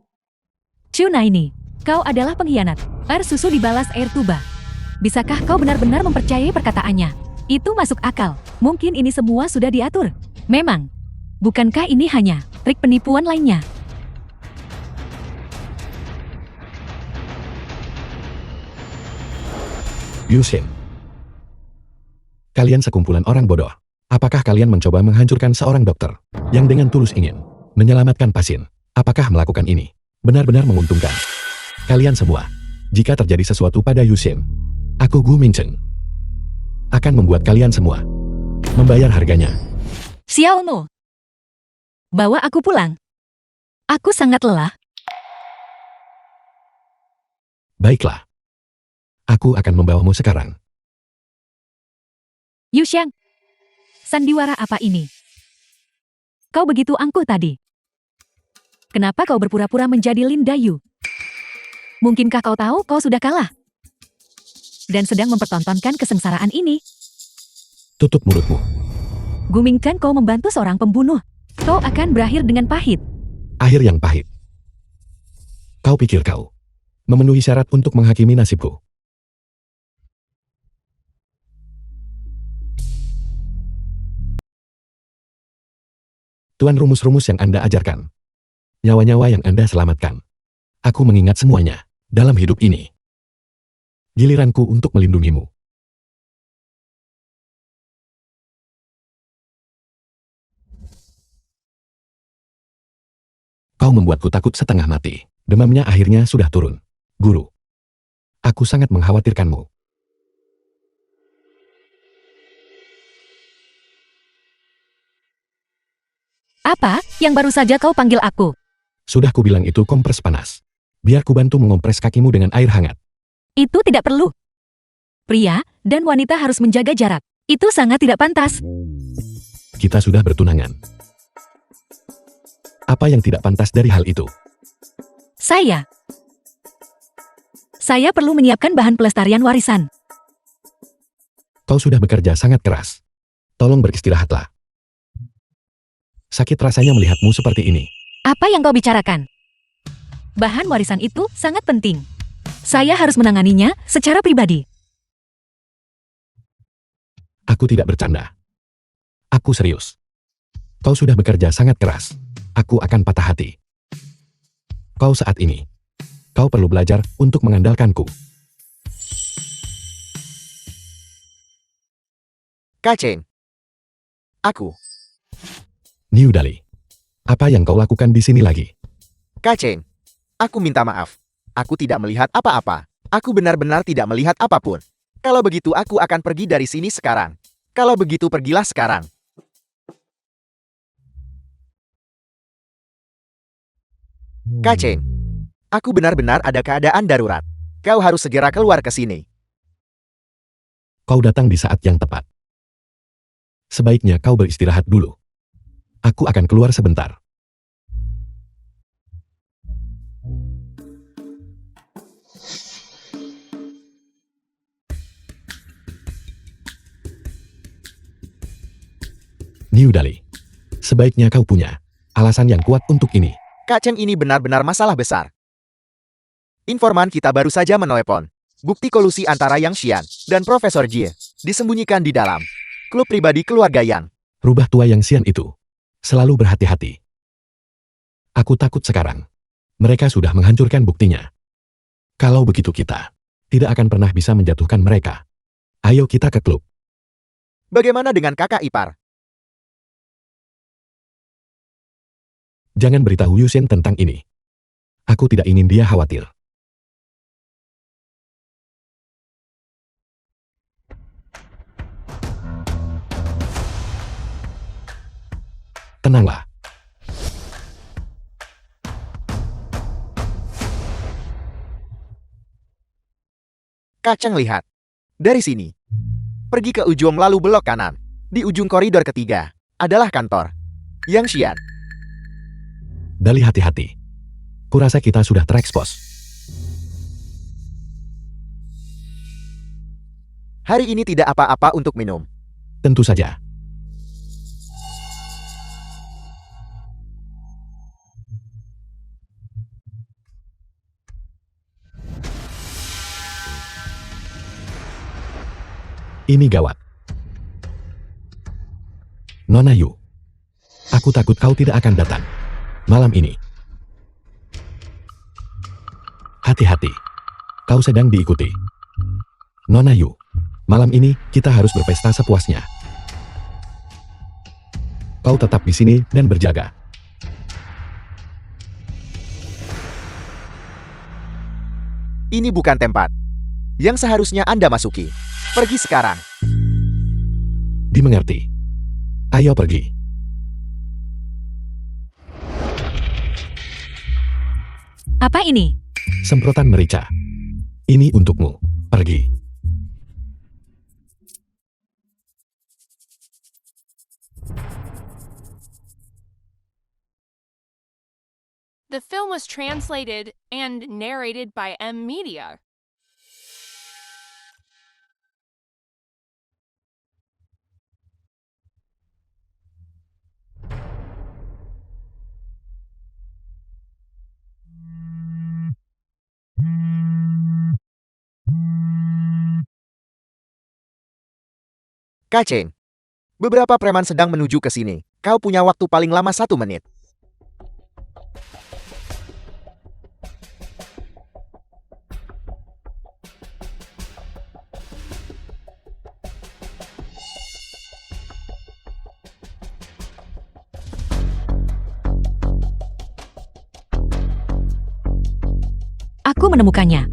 Cuna ini, kau adalah pengkhianat. Air susu dibalas air tuba. Bisakah kau benar-benar mempercayai perkataannya? Itu masuk akal. Mungkin ini semua sudah diatur. Memang. Bukankah ini hanya trik penipuan lainnya? Yushin. Kalian sekumpulan orang bodoh. Apakah kalian mencoba menghancurkan seorang dokter yang dengan tulus ingin menyelamatkan pasien? Apakah melakukan ini benar-benar menguntungkan kalian semua? Jika terjadi sesuatu pada Yushin, aku Gu Mingchen akan membuat kalian semua membayar harganya. Xiaomo, bawa aku pulang. Aku sangat lelah. Baiklah. Aku akan membawamu sekarang. Yuxiang, sandiwara apa ini? Kau begitu angkuh tadi. Kenapa kau berpura-pura menjadi Lin Dayu? Mungkinkah kau tahu kau sudah kalah? Dan sedang mempertontonkan kesengsaraan ini? Tutup mulutmu. Gumingkan kau membantu seorang pembunuh. Kau akan berakhir dengan pahit. Akhir yang pahit. Kau pikir kau memenuhi syarat untuk menghakimi nasibku? Tuan rumus-rumus yang Anda ajarkan. Nyawa-nyawa yang Anda selamatkan. Aku mengingat semuanya dalam hidup ini. Giliranku untuk melindungimu. Kau membuatku takut setengah mati. Demamnya akhirnya sudah turun. Guru. Aku sangat mengkhawatirkanmu. Apa yang baru saja kau panggil aku? Sudah kubilang itu kompres panas. Biar ku bantu mengompres kakimu dengan air hangat. Itu tidak perlu. Pria dan wanita harus menjaga jarak. Itu sangat tidak pantas. Kita sudah bertunangan. Apa yang tidak pantas dari hal itu? Saya perlu menyiapkan bahan pelestarian warisan. Kau sudah bekerja sangat keras. Tolong beristirahatlah. Sakit rasanya melihatmu seperti ini. Apa yang kau bicarakan? Bahan warisan itu sangat penting. Saya harus menanganinya secara pribadi. Aku tidak bercanda. Aku serius. Kau sudah bekerja sangat keras. Aku akan patah hati. Kau saat ini. Kau perlu belajar untuk mengandalkanku. Kaceng. Aku. New Dali. Apa yang kau lakukan di sini lagi? Kaceng. Aku minta maaf. Aku tidak melihat apa-apa. Aku benar-benar tidak melihat apapun. Kalau begitu aku akan pergi dari sini sekarang. Kalau begitu pergilah sekarang. Kaceng. Aku benar-benar ada keadaan darurat. Kau harus segera keluar ke sini. Kau datang di saat yang tepat. Sebaiknya kau beristirahat dulu. Aku akan keluar sebentar. New Dali. Sebaiknya kau punya alasan yang kuat untuk ini. Kak Cheng ini benar-benar masalah besar. Informan kita baru saja menelepon. Bukti kolusi antara Yang Xian dan Profesor Jie disembunyikan di dalam klub pribadi keluarga Yang. Rubah tua Yang Xian itu selalu berhati-hati. Aku takut sekarang. Mereka sudah menghancurkan buktinya. Kalau begitu kita tidak akan pernah bisa menjatuhkan mereka. Ayo kita ke klub. Bagaimana dengan kakak ipar? Jangan beritahu Yusen tentang ini. Aku tidak ingin dia khawatir. Tenanglah. Kak Cheng lihat. Dari sini. Pergi ke ujung lalu belok kanan. Di ujung koridor ketiga adalah kantor Yang Xian. Dali hati-hati. Kurasa kita sudah terekspos. Hari ini tidak apa-apa untuk minum. Tentu saja. Ini gawat. Nona Yu. Aku takut kau tidak akan datang malam ini. Hati-hati. Kau sedang diikuti. Nona Yu. Malam ini kita harus berpesta sepuasnya. Kau tetap di sini dan berjaga. Ini bukan tempat yang seharusnya Anda masuki. Pergi sekarang. Dimengerti. Ayo pergi. Apa ini? Semprotan merica. Ini untukmu. Pergi. The film was translated and narrated by M Media. Kak Cheng. Beberapa preman sedang menuju ke sini. Kau punya waktu paling lama 1 menit. Aku menemukannya.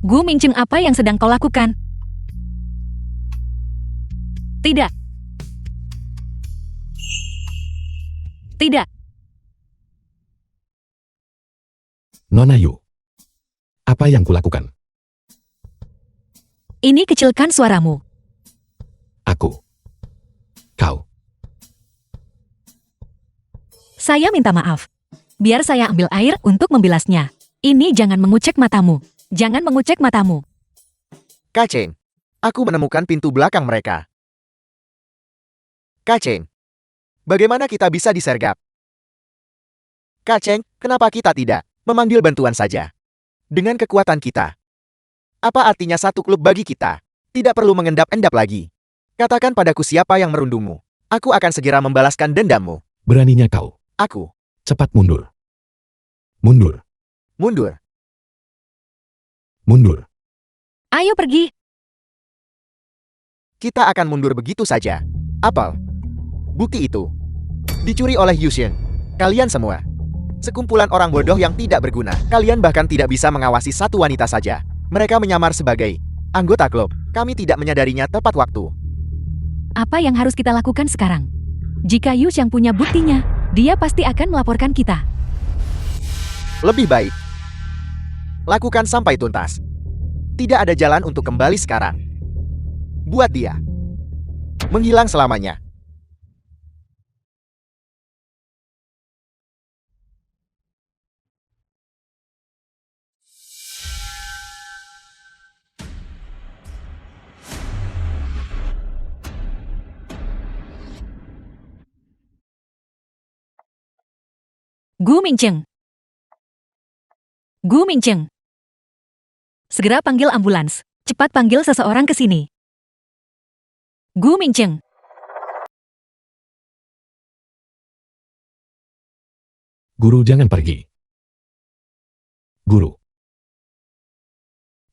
Gu Mingcheng, apa yang sedang kau lakukan? Tidak. Tidak. Nona Yu. Apa yang kulakukan? Ini kecilkan suaramu. Aku. Kau. Saya minta maaf. Biar saya ambil air untuk membilasnya. Ini jangan mengucek matamu. Jangan mengucek matamu. Kak Cheng. Aku menemukan pintu belakang mereka. Kak Cheng. Bagaimana kita bisa disergap? Kak Cheng, kenapa kita tidak memanggil bantuan saja? Dengan kekuatan kita. Apa artinya satu klub bagi kita? Tidak perlu mengendap-endap lagi. Katakan padaku siapa yang merundungmu. Aku akan segera membalaskan dendammu. Beraninya kau. Aku. Cepat mundur. Mundur. Mundur. Mundur. Ayo pergi. Kita akan mundur begitu saja. Apel. Bukti itu dicuri oleh Yushin. Kalian semua sekumpulan orang bodoh yang tidak berguna. Kalian bahkan tidak bisa mengawasi satu wanita saja. Mereka menyamar sebagai anggota klub. Kami tidak menyadarinya tepat waktu. Apa yang harus kita lakukan sekarang? Jika Yush yang punya buktinya, dia pasti akan melaporkan kita. Lebih baik lakukan sampai tuntas. Tidak ada jalan untuk kembali sekarang. Buat dia menghilang selamanya. Gu Mincheng. Gu Mincheng. Segera panggil ambulans. Cepat panggil seseorang ke sini. Gu Mincheng. Guru, jangan pergi. Guru.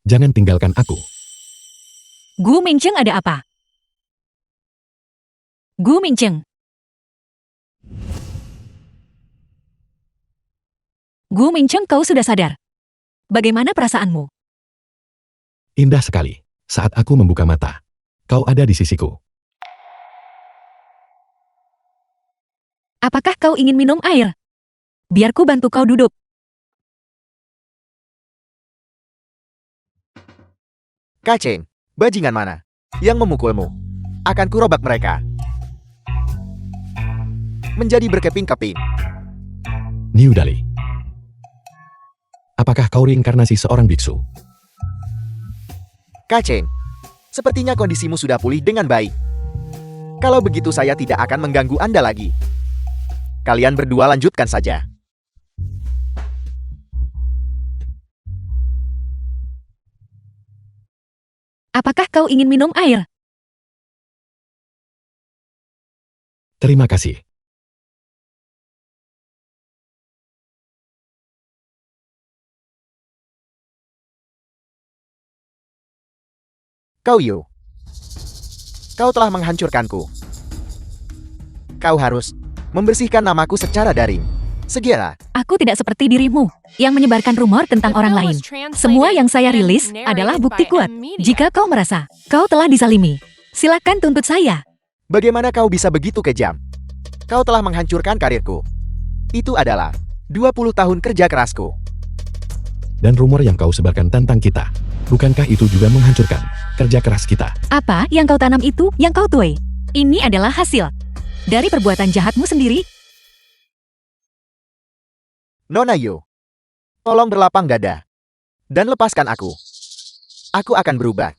Jangan tinggalkan aku. Gu Mincheng, ada apa? Gu Mincheng. Gu Mincheng, kau sudah sadar. Bagaimana perasaanmu? Indah sekali. Saat aku membuka mata, kau ada di sisiku. Apakah kau ingin minum air? Biar ku bantu kau duduk. Kaceng, bajingan mana yang memukulmu? Akan kurobak mereka menjadi berkeping-keping. New Dali. Apakah kau reinkarnasi seorang biksu? Kaceng, sepertinya kondisimu sudah pulih dengan baik. Kalau begitu saya tidak akan mengganggu Anda lagi. Kalian berdua lanjutkan saja. Apakah kau ingin minum air? Terima kasih. Kau Yu, kau telah menghancurkanku. Kau harus membersihkan namaku secara daring. Segera. Aku tidak seperti dirimu, yang menyebarkan rumor tentang The orang film lain. was translated Semua yang saya and rilis narrated adalah by bukti kuat. M Media. Jika kau merasa kau telah disalimi, silakan tuntut saya. Bagaimana kau bisa begitu kejam? Kau telah menghancurkan karirku. Itu adalah 20 tahun kerja kerasku. Dan rumor yang kau sebarkan tentang kita, bukankah itu juga menghancurkan kerja keras kita? Apa yang kau tanam itu yang kau tuai? Ini adalah hasil dari perbuatan jahatmu sendiri. Nona Yu, tolong berlapang dada dan lepaskan aku. Aku akan berubah.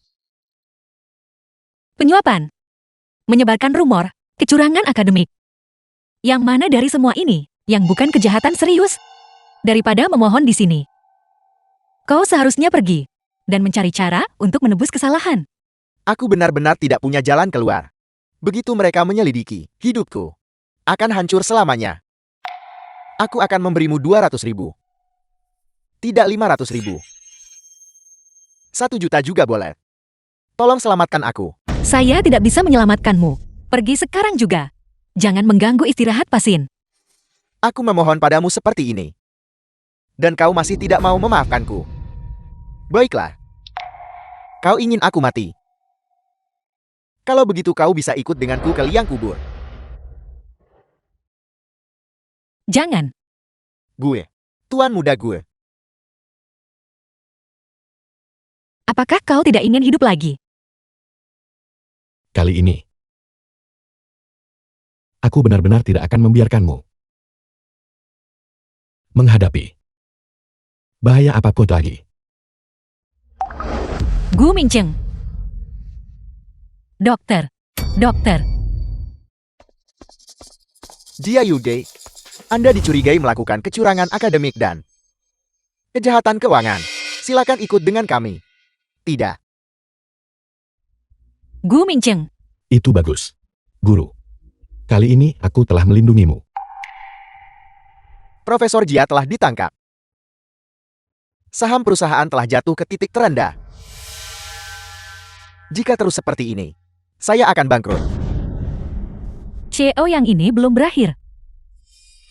Penyuapan, menyebarkan rumor, kecurangan akademik. Yang mana dari semua ini yang bukan kejahatan serius? Daripada memohon di sini, kau seharusnya pergi dan mencari cara untuk menebus kesalahan. Aku benar-benar tidak punya jalan keluar. Begitu mereka menyelidiki, hidupku akan hancur selamanya. Aku akan memberimu 200.000. Tidak 500.000. 1 juta juga boleh. Tolong selamatkan aku. Saya tidak bisa menyelamatkanmu. Pergi sekarang juga. Jangan mengganggu istirahat pasien. Aku memohon padamu seperti ini. Dan kau masih tidak mau memaafkanku. Baiklah. Kau ingin aku mati. Kalau begitu kau bisa ikut denganku ke liang kubur. Jangan. Gue, tuan muda gue. Apakah kau tidak ingin hidup lagi? Kali ini, aku benar-benar tidak akan membiarkanmu menghadapi bahaya apapun lagi. Gu Mincheng. Dokter. Dokter. Jia Yuge, Anda dicurigai melakukan kecurangan akademik dan kejahatan keuangan. Silakan ikut dengan kami. Tidak. Gu Mincheng. Itu bagus. Guru, kali ini aku telah melindungimu. Profesor Jia telah ditangkap. Saham perusahaan telah jatuh ke titik terendah. Jika terus seperti ini, saya akan bangkrut. CEO yang ini belum berakhir.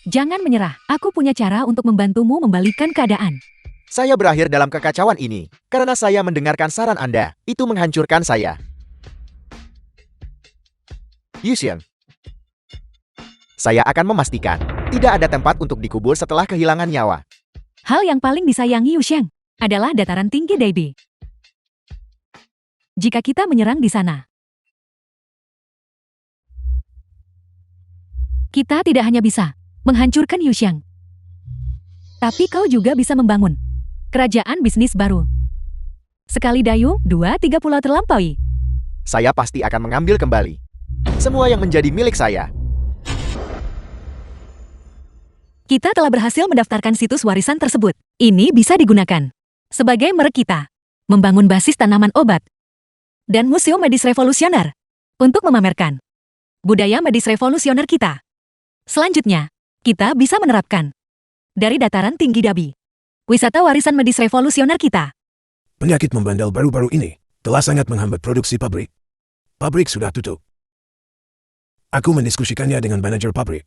Jangan menyerah, aku punya cara untuk membantumu membalikan keadaan. Saya berakhir dalam kekacauan ini karena saya mendengarkan saran Anda. Itu menghancurkan saya. Yuxian, saya akan memastikan tidak ada tempat untuk dikubur setelah kehilangan nyawa. Hal yang paling disayangi Yuxiang adalah dataran tinggi Daibi. Jika kita menyerang di sana, kita tidak hanya bisa menghancurkan Yuxiang, tapi kau juga bisa membangun kerajaan bisnis baru. Sekali dayung, 2-3 pulau terlampaui. Saya pasti akan mengambil kembali semua yang menjadi milik saya. Kita telah berhasil mendaftarkan situs warisan tersebut. Ini bisa digunakan sebagai merek kita, membangun basis tanaman obat, dan museum medis revolusioner untuk memamerkan budaya medis revolusioner kita. Selanjutnya, kita bisa menerapkan dari dataran tinggi Dabi, wisata warisan medis revolusioner kita. Penyakit membandel baru-baru ini telah sangat menghambat produksi pabrik. Pabrik sudah tutup. Aku mendiskusikannya dengan manajer pabrik.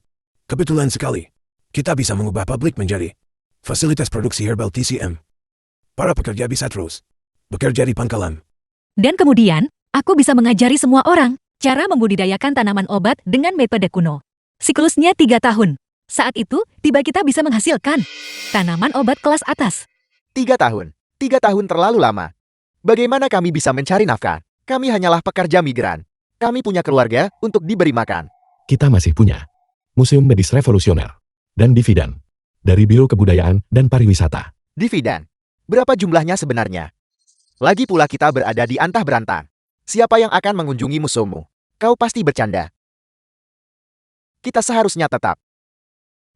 Kebetulan sekali, kita bisa mengubah pabrik menjadi fasilitas produksi herbal TCM. Para pekerja bisa terus bekerja di pangkalan. Dan kemudian, aku bisa mengajari semua orang cara membudidayakan tanaman obat dengan metode kuno. Siklusnya 3 tahun. Saat itu, tiba kita bisa menghasilkan tanaman obat kelas atas. 3 tahun. 3 tahun terlalu lama. Bagaimana kami bisa mencari nafkah? Kami hanyalah pekerja migran. Kami punya keluarga untuk diberi makan. Kita masih punya Museum Medis Revolusioner dan dividen dari Biro Kebudayaan dan Pariwisata. Dividen. Berapa jumlahnya sebenarnya? Lagi pula kita berada di antah berantah. Siapa yang akan mengunjungi museummu? Kau pasti bercanda. Kita seharusnya tetap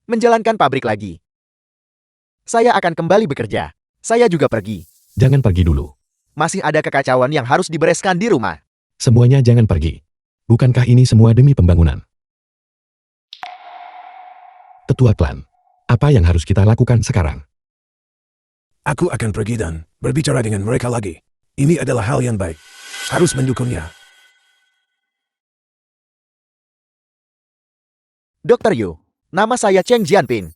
menjalankan pabrik lagi. Saya akan kembali bekerja. Saya juga pergi. Jangan pergi dulu. Masih ada kekacauan yang harus dibereskan di rumah. Semuanya jangan pergi. Bukankah ini semua demi pembangunan? Tetua klan, apa yang harus kita lakukan sekarang? Aku akan pergi dan berbicara dengan mereka lagi. Ini adalah hal yang baik. Harus mendukungnya. Dr. Yu, nama saya Cheng Jianping.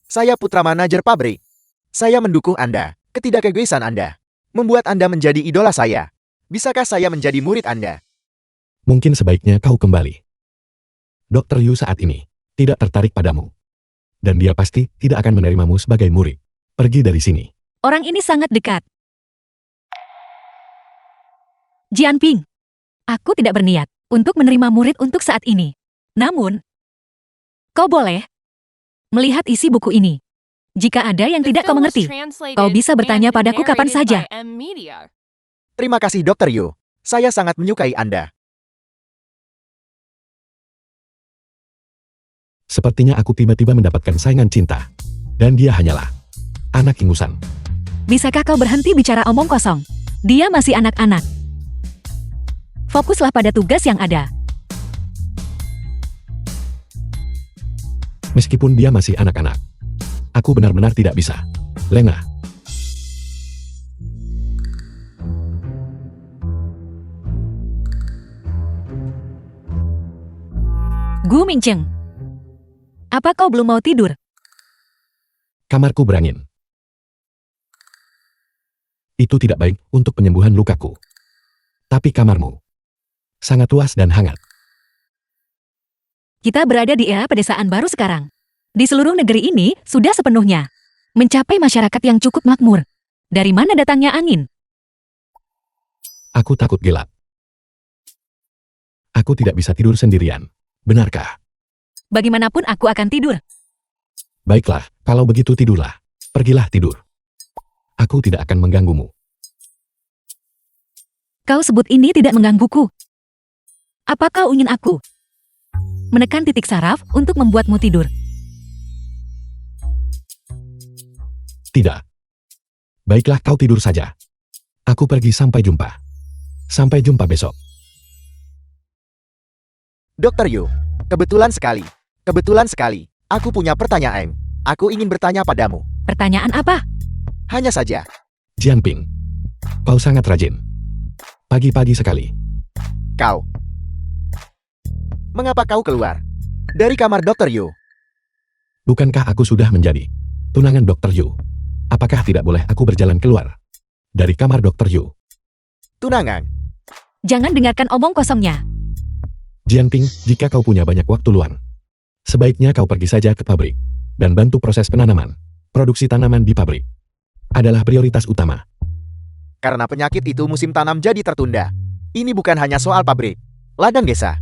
Saya putra manajer pabrik. Saya mendukung Anda. Ketidakaegoisan Anda membuat Anda menjadi idola saya. Bisakah saya menjadi murid Anda? Mungkin sebaiknya kau kembali. Dr. Yu saat ini tidak tertarik padamu. Dan dia pasti tidak akan menerimamu sebagai murid. Pergi dari sini. Orang ini sangat dekat. Jianping, aku tidak berniat untuk menerima murid untuk saat ini. Namun, kau boleh melihat isi buku ini. Jika ada yang The tidak kau film was mengerti, translated kau bisa bertanya and padaku kapan narrated saja. by M Media. Terima kasih Dr. Yu. Saya sangat menyukai Anda. Sepertinya aku tiba-tiba mendapatkan saingan cinta. Dan dia hanyalah anak ingusan. Bisakah kau berhenti bicara omong kosong? Dia masih anak-anak. Fokuslah pada tugas yang ada. Meskipun dia masih anak-anak. Aku benar-benar tidak bisa. Lengah. Gu Mingcheng, apa kau belum mau tidur? Kamarku berangin. Itu tidak baik untuk penyembuhan lukaku. Tapi kamarmu sangat luas dan hangat. Kita berada di era pedesaan baru sekarang. Di seluruh negeri ini sudah sepenuhnya mencapai masyarakat yang cukup makmur. Dari mana datangnya angin? Aku takut gelap. Aku tidak bisa tidur sendirian. Benarkah? Bagaimanapun aku akan tidur. Baiklah, kalau begitu tidurlah. Pergilah tidur. Aku tidak akan mengganggumu. Kau sebut ini tidak menggangguku. Apa kau ingin aku menekan titik saraf untuk membuatmu tidur? Tidak. Baiklah kau tidur saja. Aku pergi sampai jumpa. Sampai jumpa besok. Dr. Yu, kebetulan sekali. Aku punya pertanyaan. Aku ingin bertanya padamu. Pertanyaan apa? Hanya saja. Jianping, kau sangat rajin. Pagi-pagi sekali. Kau Mengapa kau keluar dari kamar Dr. Yu? Bukankah aku sudah menjadi tunangan Dr. Yu? Apakah tidak boleh aku berjalan keluar dari kamar Dr. Yu? Tunangan? Jangan dengarkan omong kosongnya. Jianping, jika kau punya banyak waktu luang, sebaiknya kau pergi saja ke pabrik dan bantu proses penanaman. Produksi tanaman di pabrik adalah prioritas utama. Karena penyakit itu musim tanam jadi tertunda. Ini bukan hanya soal pabrik, ladang desa.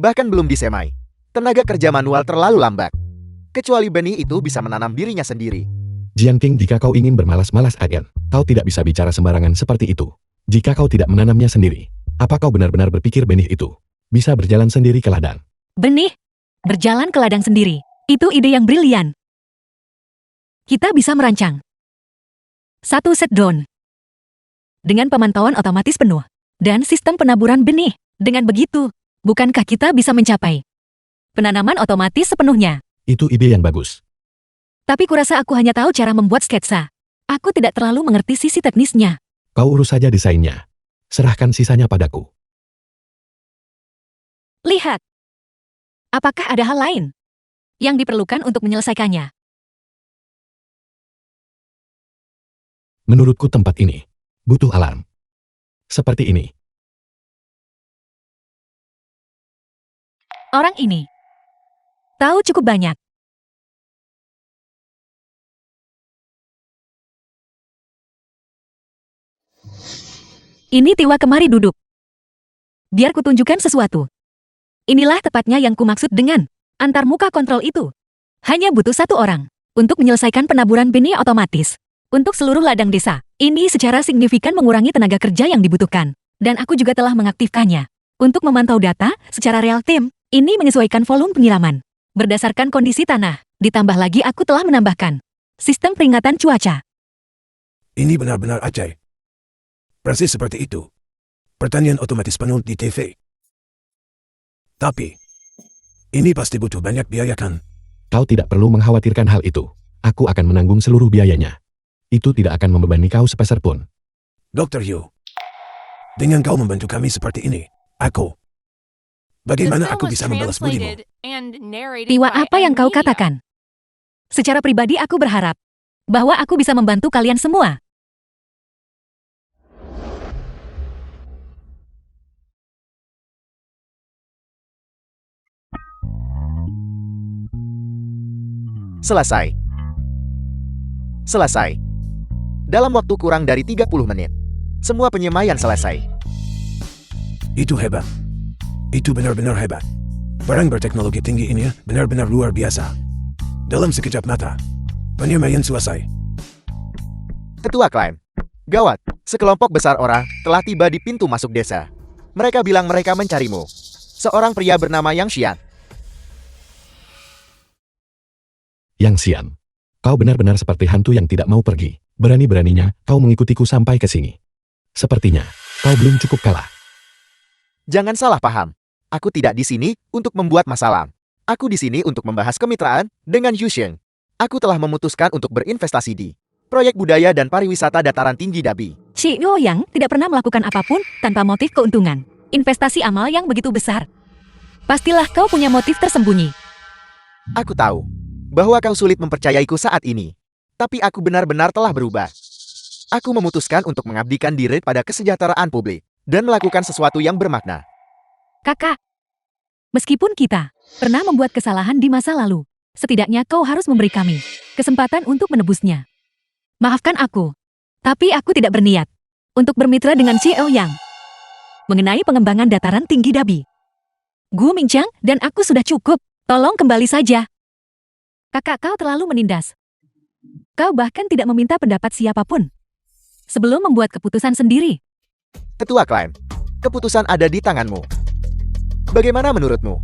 Bahkan belum disemai. Tenaga kerja manual terlalu lambat. Kecuali benih itu bisa menanam dirinya sendiri. Jianping, jika kau ingin bermalas-malas agen, kau tidak bisa bicara sembarangan seperti itu. Jika kau tidak menanamnya sendiri, apa kau benar-benar berpikir benih itu bisa berjalan sendiri ke ladang? Benih, berjalan ke ladang sendiri. Itu ide yang brilian. Kita bisa merancang satu set drone dengan pemantauan otomatis penuh dan sistem penaburan benih. Dengan begitu, bukankah kita bisa mencapai penanaman otomatis sepenuhnya? Itu ide yang bagus. Tapi kurasa aku hanya tahu cara membuat sketsa. Aku tidak terlalu mengerti sisi teknisnya. Kau urus saja desainnya. Serahkan sisanya padaku. Lihat. Apakah ada hal lain yang diperlukan untuk menyelesaikannya? Menurutku tempat ini butuh alarm. Seperti ini. Orang ini tahu cukup banyak. Ini Tiwa, kemari duduk. Biar kutunjukkan sesuatu. Inilah tepatnya yang kumaksud dengan antar muka kontrol itu. Hanya butuh satu orang untuk menyelesaikan penaburan benih otomatis untuk seluruh ladang desa. Ini secara signifikan mengurangi tenaga kerja yang dibutuhkan. Dan aku juga telah mengaktifkannya untuk memantau data secara real time. Ini menyesuaikan volume penyiraman berdasarkan kondisi tanah. Ditambah lagi aku telah menambahkan sistem peringatan cuaca. Ini benar-benar ajaib. Persis seperti itu. Pertanian otomatis penuh di TV. Tapi, ini pasti butuh banyak biaya kan? Kau tidak perlu mengkhawatirkan hal itu. Aku akan menanggung seluruh biayanya. Itu tidak akan membebani kau sepeser pun. Dr. Yu, dengan kau membantu kami seperti ini, bagaimana aku bisa membalas budimu? Tiwa, apa yang kau katakan? Secara pribadi aku berharap bahwa aku bisa membantu kalian semua. Selesai. Selesai. Dalam waktu kurang dari 30 menit. Semua penyemaian selesai. Itu hebat. Itu benar-benar hebat. Barang berteknologi tinggi ini benar-benar luar biasa. Dalam sekejap mata, penyemaian selesai. Ketua klaim. Gawat, sekelompok besar orang telah tiba di pintu masuk desa. Mereka bilang mereka mencarimu. Seorang pria bernama Yang Xian. Yang Xian, kau benar-benar seperti hantu yang tidak mau pergi. Berani-beraninya kau mengikutiku sampai ke sini. Sepertinya kau belum cukup kalah. Jangan salah paham. Aku tidak di sini untuk membuat masalah. Aku di sini untuk membahas kemitraan dengan Yusheng. Aku telah memutuskan untuk berinvestasi di proyek budaya dan pariwisata dataran tinggi Dabi. Xi Yuoyang tidak pernah melakukan apapun tanpa motif keuntungan. Investasi amal yang begitu besar. Pastilah kau punya motif tersembunyi. Aku tahu bahwa kau sulit mempercayaiku saat ini. Tapi aku benar-benar telah berubah. Aku memutuskan untuk mengabdikan diri pada kesejahteraan publik dan melakukan sesuatu yang bermakna. Kakak, meskipun kita pernah membuat kesalahan di masa lalu, setidaknya kau harus memberi kami kesempatan untuk menebusnya. Maafkan aku, tapi aku tidak berniat untuk bermitra dengan Xi Yuoyang. Mengenai pengembangan dataran tinggi Dabi, Gu Mingqiang dan aku sudah cukup. Tolong kembali saja. Kakak, kau terlalu menindas. Kau bahkan tidak meminta pendapat siapapun sebelum membuat keputusan sendiri. Ketua klaim, keputusan ada di tanganmu. Bagaimana menurutmu?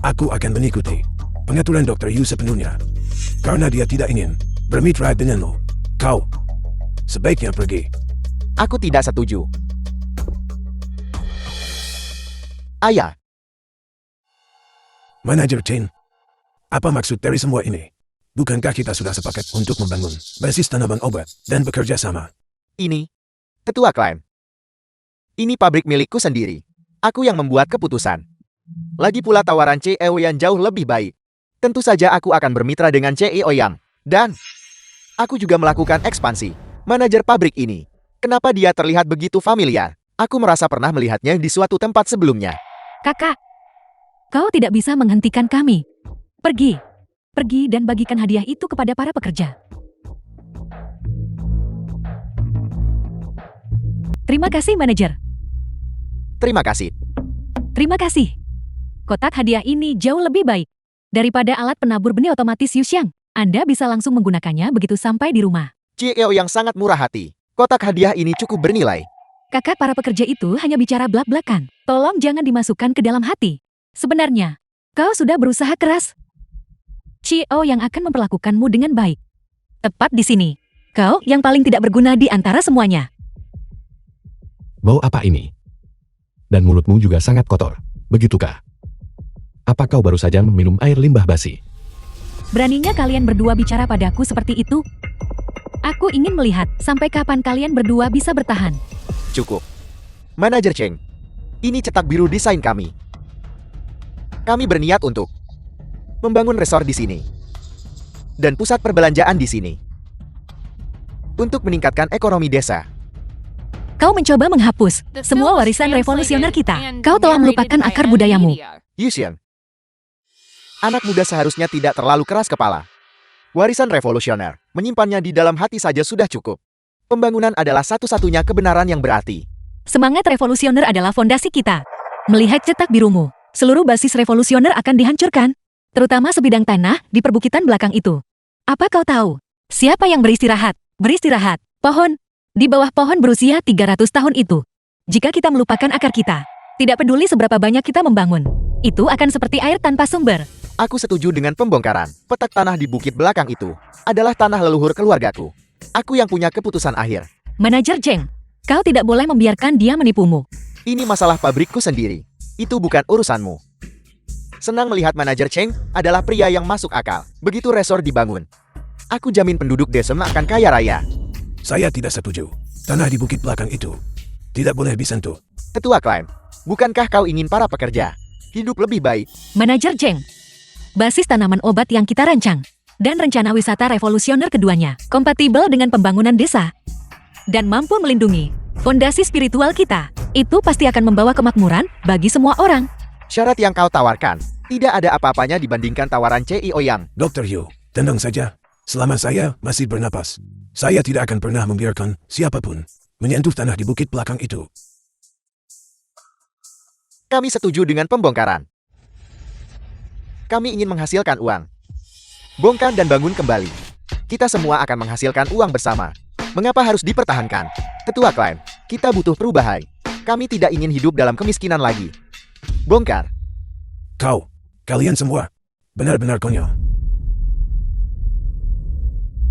Aku akan mengikuti pengaturan Dr. Yu sepenuhnya. Karena dia tidak ingin bermitra denganmu. Kau sebaiknya pergi. Aku tidak setuju. Ayah. Manajer Chen, apa maksud dari semua ini? Bukankah kita sudah sepakat untuk membangun basis tanaman obat dan bekerja sama? Ini, Ketua klaim. Ini pabrik milikku sendiri. Aku yang membuat keputusan. Lagi pula tawaran CEO yang jauh lebih baik. Tentu saja aku akan bermitra dengan CEO yang. Dan aku juga melakukan ekspansi. Manajer pabrik ini. Kenapa dia terlihat begitu familiar? Aku merasa pernah melihatnya di suatu tempat sebelumnya. Kakak, kau tidak bisa menghentikan kami. Pergi. Pergi dan bagikan hadiah itu kepada para pekerja. Terima kasih, manajer. Terima kasih. Terima kasih. Kotak hadiah ini jauh lebih baik daripada alat penabur benih otomatis Yuxiang. Anda bisa langsung menggunakannya begitu sampai di rumah. CEO yang sangat murah hati. Kotak hadiah ini cukup bernilai. Kakak, para pekerja itu hanya bicara blak-blakan. Tolong jangan dimasukkan ke dalam hati. Sebenarnya, kau sudah berusaha keras. CEO yang akan memperlakukanmu dengan baik. Tepat di sini. Kau yang paling tidak berguna di antara semuanya. Bau apa ini? Dan mulutmu juga sangat kotor. Begitukah? Apa kau baru saja meminum air limbah basi? Beraninya kalian berdua bicara padaku seperti itu? Aku ingin melihat sampai kapan kalian berdua bisa bertahan. Cukup. Manajer Cheng. Ini cetak biru desain kami. Kami berniat untuk membangun resor di sini. Dan pusat perbelanjaan di sini. Untuk meningkatkan ekonomi desa. Kau mencoba menghapus The semua film was warisan revolusioner translated kita. and Kau telah narrated melupakan by akar M budayamu. Media. Yuxian. Anak muda seharusnya tidak terlalu keras kepala. Warisan revolusioner, menyimpannya di dalam hati saja sudah cukup. Pembangunan adalah satu-satunya kebenaran yang berarti. Semangat revolusioner adalah fondasi kita. Melihat cetak birumu, seluruh basis revolusioner akan dihancurkan. Terutama sebidang tanah di perbukitan belakang itu. Apa kau tahu? Siapa yang beristirahat? Beristirahat. Pohon. Di bawah pohon berusia 300 tahun itu. Jika kita melupakan akar kita, tidak peduli seberapa banyak kita membangun, itu akan seperti air tanpa sumber. Aku setuju dengan pembongkaran. Petak tanah di bukit belakang itu adalah tanah leluhur keluargaku. Aku yang punya keputusan akhir. Manajer Zheng, kau tidak boleh membiarkan dia menipumu. Ini masalah pabrikku sendiri. Itu bukan urusanmu. Senang melihat manajer Cheng adalah pria yang masuk akal. Begitu resor dibangun, aku jamin penduduk desa akan kaya raya. Saya tidak setuju. Tanah di bukit belakang itu tidak boleh disentuh. Ketua klaim, bukankah kau ingin para pekerja hidup lebih baik? Manajer Zheng, basis tanaman obat yang kita rancang, dan rencana wisata revolusioner keduanya, kompatibel dengan pembangunan desa, dan mampu melindungi fondasi spiritual kita. Itu pasti akan membawa kemakmuran bagi semua orang. Syarat yang kau tawarkan tidak ada apa-apanya dibandingkan tawaran CEO yang. Dr. Yu, tenang saja. Selama saya masih bernapas, saya tidak akan pernah membiarkan siapapun menyentuh tanah di bukit belakang itu. Kami setuju dengan pembongkaran. Kami ingin menghasilkan uang. Bongkar dan bangun kembali. Kita semua akan menghasilkan uang bersama. Mengapa harus dipertahankan? Ketua klaim, kita butuh perubahan. Kami tidak ingin hidup dalam kemiskinan lagi. Bongkar. Kalian semua, benar-benar konyol.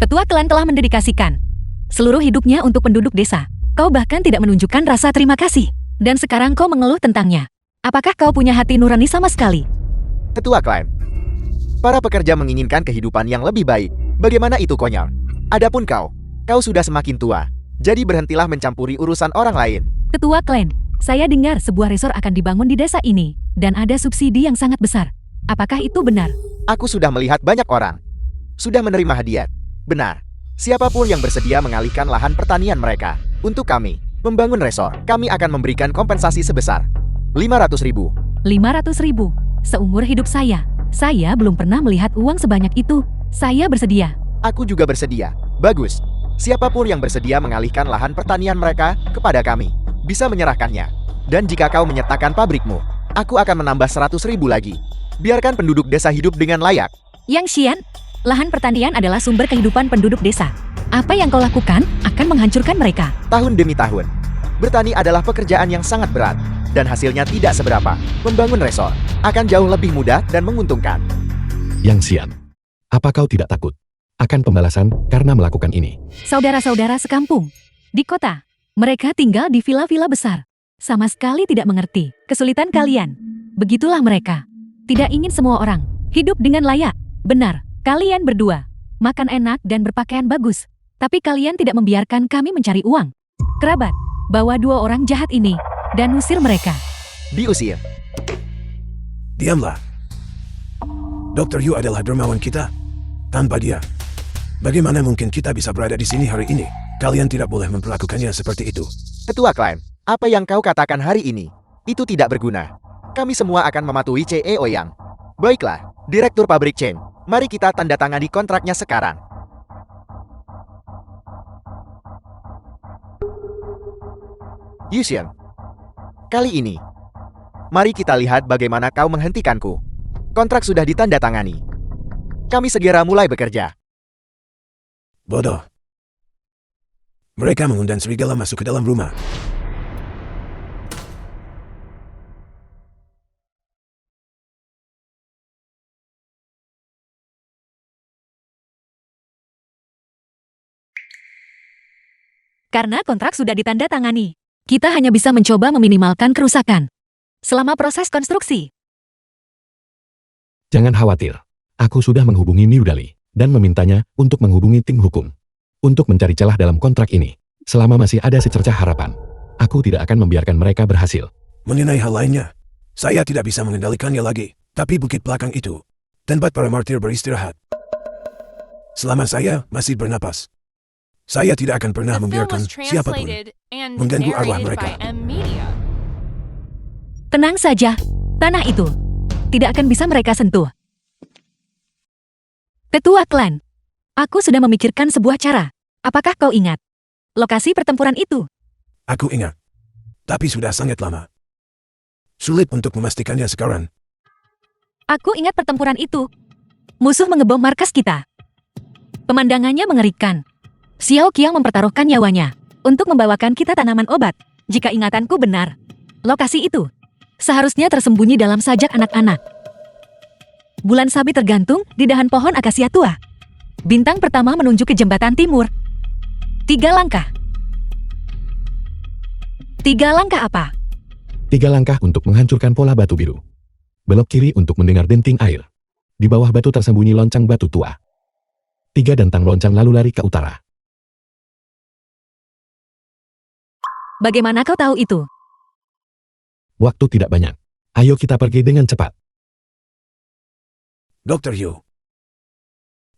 Ketua klan telah mendedikasikan seluruh hidupnya untuk penduduk desa. Kau bahkan tidak menunjukkan rasa terima kasih. Dan sekarang kau mengeluh tentangnya. Apakah kau punya hati nurani sama sekali? Ketua klaim, para pekerja menginginkan kehidupan yang lebih baik. Bagaimana itu konyol? Adapun kau sudah semakin tua. Jadi berhentilah mencampuri urusan orang lain. Ketua klan, saya dengar sebuah resor akan dibangun di desa ini. Dan ada subsidi yang sangat besar. Apakah itu benar? Aku sudah melihat banyak orang. Sudah menerima hadiah. Benar. Siapapun yang bersedia mengalihkan lahan pertanian mereka untuk kami membangun resor, kami akan memberikan kompensasi sebesar 500.000. 500.000. Seumur hidup saya belum pernah melihat uang sebanyak itu. Saya bersedia. Aku juga bersedia. Bagus. Siapapun yang bersedia mengalihkan lahan pertanian mereka kepada kami, bisa menyerahkannya. Dan jika kau menyertakan pabrikmu, aku akan menambah 100.000 lagi. Biarkan penduduk desa hidup dengan layak. Yang Xian, lahan pertanian adalah sumber kehidupan penduduk desa. Apa yang kau lakukan akan menghancurkan mereka. Tahun demi tahun, bertani adalah pekerjaan yang sangat berat, dan hasilnya tidak seberapa. Membangun resor akan jauh lebih mudah dan menguntungkan. Yang Xian, apa kau tidak takut akan pembalasan karena melakukan ini? Saudara-saudara sekampung, di kota, mereka tinggal di villa-villa besar. Sama sekali tidak mengerti kesulitan kalian. Begitulah mereka. Tidak ingin semua orang hidup dengan layak. Benar, kalian berdua makan enak dan berpakaian bagus. Tapi kalian tidak membiarkan kami mencari uang. Kerabat, bawa 2 orang jahat ini dan usir mereka. Diusir. Diamlah. Dr. Yu adalah dermawan kita. Tanpa dia, bagaimana mungkin kita bisa berada di sini hari ini? Kalian tidak boleh memperlakukannya seperti itu. Ketua Clan, apa yang kau katakan hari ini, itu tidak berguna. Kami semua akan mematuhi CEO Yang. Baiklah, Direktur Pabrik Chen, mari kita tanda tangani kontraknya sekarang. Yuxian, kali ini, mari kita lihat bagaimana kau menghentikanku. Kontrak sudah ditandatangani. Kami segera mulai bekerja. Bodoh. Mereka mengundang serigala masuk ke dalam rumah. Karena kontrak sudah ditandatangani, kita hanya bisa mencoba meminimalkan kerusakan selama proses konstruksi. Jangan khawatir. Aku sudah menghubungi New Dali dan memintanya untuk menghubungi tim hukum untuk mencari celah dalam kontrak ini. Selama masih ada secercah harapan, aku tidak akan membiarkan mereka berhasil. Mengenai hal lainnya, saya tidak bisa mengendalikannya lagi. Tapi bukit belakang itu, tempat para martir beristirahat. Selama saya masih bernapas, saya tidak akan pernah The film membiarkan was siapapun translated and mengganggu arwah narrated mereka. by M Media. Tenang saja, tanah itu tidak akan bisa mereka sentuh. Ketua klan, aku sudah memikirkan sebuah cara. Apakah kau ingat lokasi pertempuran itu? Aku ingat, tapi sudah sangat lama. Sulit untuk memastikannya sekarang. Aku ingat pertempuran itu. Musuh mengebom markas kita. Pemandangannya mengerikan. Xiao Qiang mempertaruhkan nyawanya untuk membawakan kita tanaman obat. Jika ingatanku benar, lokasi itu seharusnya tersembunyi dalam sajak anak-anak. Bulan sabit tergantung di dahan pohon akasia tua. Bintang pertama menunjuk ke jembatan timur. 3 langkah. 3 langkah apa? 3 langkah untuk menghancurkan pola batu biru. Belok kiri untuk mendengar denting air. Di bawah batu tersembunyi loncang batu tua. 3 dentang loncang lalu lari ke utara. Bagaimana kau tahu itu? Waktu tidak banyak. Ayo kita pergi dengan cepat. Dr. Yu,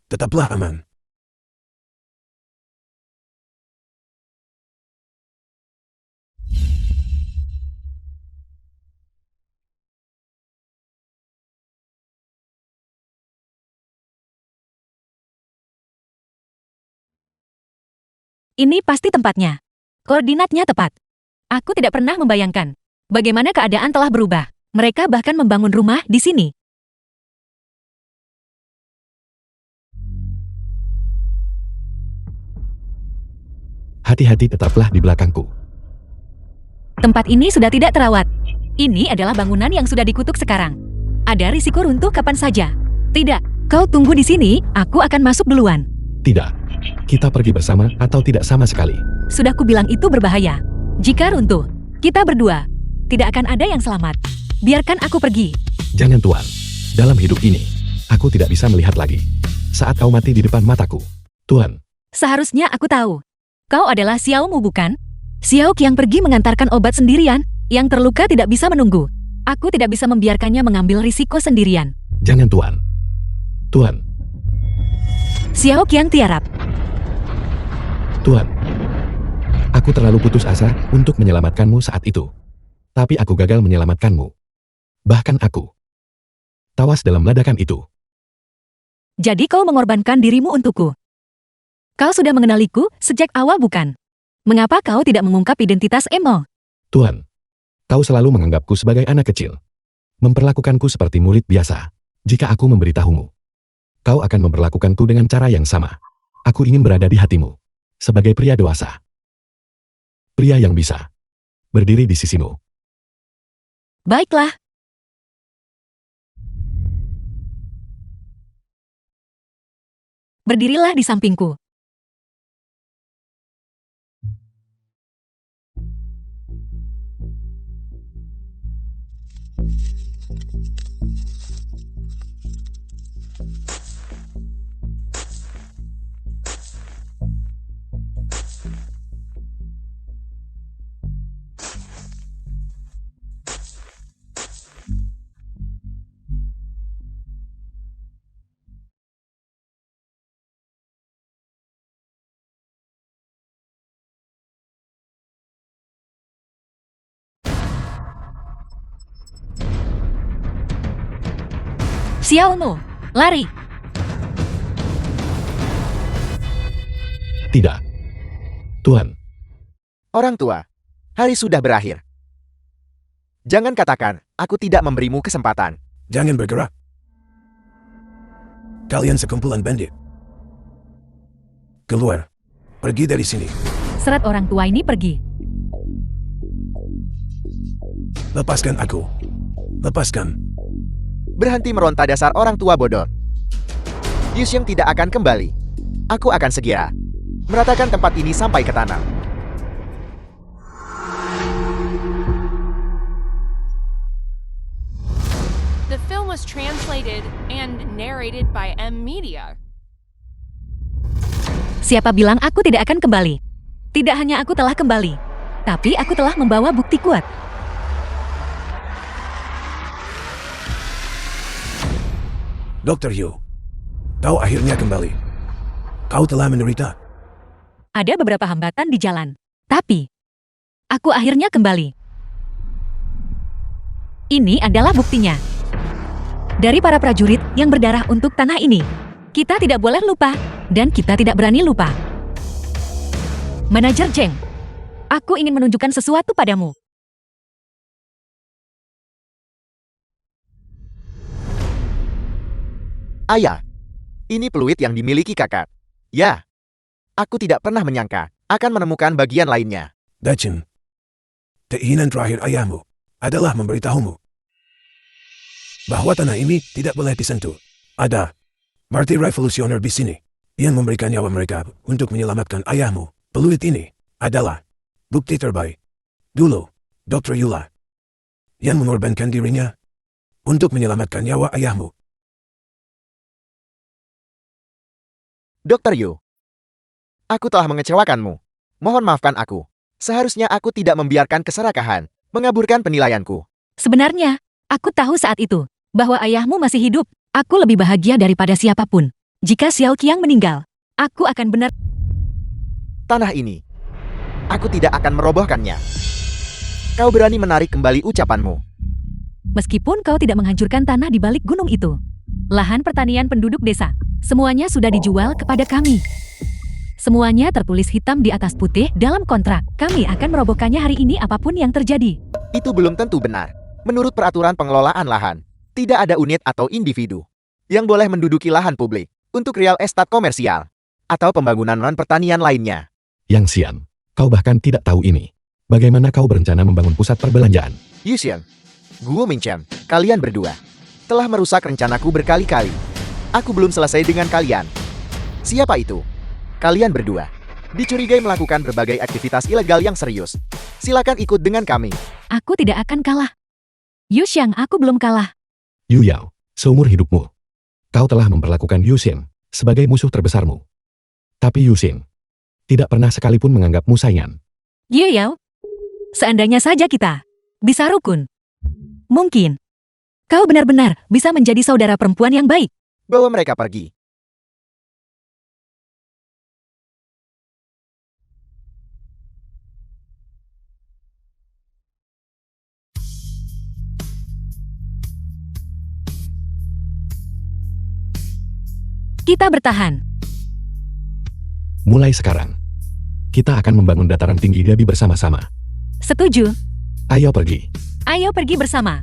tetaplah aman. Ini pasti tempatnya. Koordinatnya tepat. Aku tidak pernah membayangkan bagaimana keadaan telah berubah. Mereka bahkan membangun rumah di sini. Hati-hati, tetaplah di belakangku. Tempat ini sudah tidak terawat. Ini adalah bangunan yang sudah dikutuk sekarang. Ada risiko runtuh kapan saja. Tidak, kau tunggu di sini, aku akan masuk duluan. Tidak. Kita pergi bersama atau tidak sama sekali. Sudah kubilang itu berbahaya. Jika runtuh, kita berdua. Tidak akan ada yang selamat. Biarkan aku pergi. Jangan, Tuan. Dalam hidup ini, aku tidak bisa melihat lagi saat kau mati di depan mataku. Tuan, Seharusnya aku tahu. Kau adalah Xiao Mu, bukan? Xiao Qiang pergi mengantarkan obat sendirian. Yang terluka tidak bisa menunggu. Aku tidak bisa membiarkannya mengambil risiko sendirian. jangan, Tuan. Tuan, Xiao Qiang tiarap. Tuan. Aku terlalu putus asa untuk menyelamatkanmu saat itu. Tapi aku gagal menyelamatkanmu. Bahkan aku tawas dalam ledakan itu. Jadi kau mengorbankan dirimu untukku. Kau sudah mengenaliku sejak awal, bukan? Mengapa kau tidak mengungkap identitas Emo? Tuan, kau selalu menganggapku sebagai anak kecil. Memperlakukanku seperti murid biasa. Jika aku memberitahumu, kau akan memperlakukanku dengan cara yang sama. Aku ingin berada di hatimu. Sebagai pria dewasa. Pria yang bisa berdiri di sisimu. Baiklah. Berdirilah di sampingku. Xiaomu, lari. Tidak. Tuan, Orang tua, hari sudah berakhir. Jangan katakan, aku tidak memberimu kesempatan. Jangan bergerak. Kalian sekumpulan bandit. Keluar. Pergi dari sini. Seret orang tua ini pergi. Lepaskan aku. Lepaskan. Berhenti meronta dasar orang tua bodoh. Yuxiang tidak akan kembali. Aku akan segera meratakan tempat ini sampai ke tanah. The film was translated and narrated by M Media. Siapa bilang aku tidak akan kembali? Tidak hanya aku telah kembali, tapi aku telah membawa bukti kuat. Dr. Yu. Kau akhirnya kembali. Kau telah menderita. Ada beberapa hambatan di jalan, tapi aku akhirnya kembali. Ini adalah buktinya. Dari para prajurit yang berdarah untuk tanah ini, kita tidak boleh lupa, dan kita tidak berani lupa. Manajer Zheng, aku ingin menunjukkan sesuatu padamu. Ayah, ini peluit yang dimiliki kakak. Ya, aku tidak pernah menyangka akan menemukan bagian lainnya. Dachin. Keinginan terakhir ayahmu adalah memberitahumu bahwa tanah ini tidak boleh disentuh. Ada martir revolusioner di sini yang memberikan nyawa mereka untuk menyelamatkan ayahmu. Peluit ini adalah bukti terbaik. Dulu, Dr. Yula yang mengorbankan dirinya untuk menyelamatkan nyawa ayahmu. Dr. Yu, aku telah mengecewakanmu. Mohon maafkan aku. Seharusnya aku tidak membiarkan keserakahan mengaburkan penilaianku. Sebenarnya, aku tahu saat itu bahwa ayahmu masih hidup. Aku lebih bahagia daripada siapapun. Jika Xiao Qiang meninggal, aku akan benar. Tanah ini, aku tidak akan merobohkannya. Kau berani menarik kembali ucapanmu. Meskipun kau tidak menghancurkan tanah di balik gunung itu, lahan pertanian penduduk desa, semuanya sudah dijual kepada kami. Semuanya tertulis hitam di atas putih dalam kontrak. Kami akan merobohkannya hari ini apapun yang terjadi. Itu belum tentu benar. Menurut peraturan pengelolaan lahan, tidak ada unit atau individu yang boleh menduduki lahan publik untuk real estate komersial atau pembangunan non-pertanian lainnya. Yang Xian, kau bahkan tidak tahu ini. Bagaimana kau berencana membangun pusat perbelanjaan? Yuxiang, Guo Mingchen, kalian berdua telah merusak rencanaku berkali-kali. Aku belum selesai dengan kalian. Siapa itu? Kalian berdua dicurigai melakukan berbagai aktivitas ilegal yang serius. Silakan ikut dengan kami. Aku tidak akan kalah. Yu Xiang, aku belum kalah. Yu Yao, seumur hidupmu, kau telah memperlakukan Yu Xin sebagai musuh terbesarmu. Tapi Yu Xin tidak pernah sekalipun menganggapmu saingan. Yu Yao, seandainya saja kita bisa rukun, mungkin kau benar-benar bisa menjadi saudara perempuan yang baik. Bawa mereka pergi. Kita bertahan. Mulai sekarang, kita akan membangun dataran tinggi Gabi bersama-sama. Setuju. Ayo pergi. Ayo pergi bersama.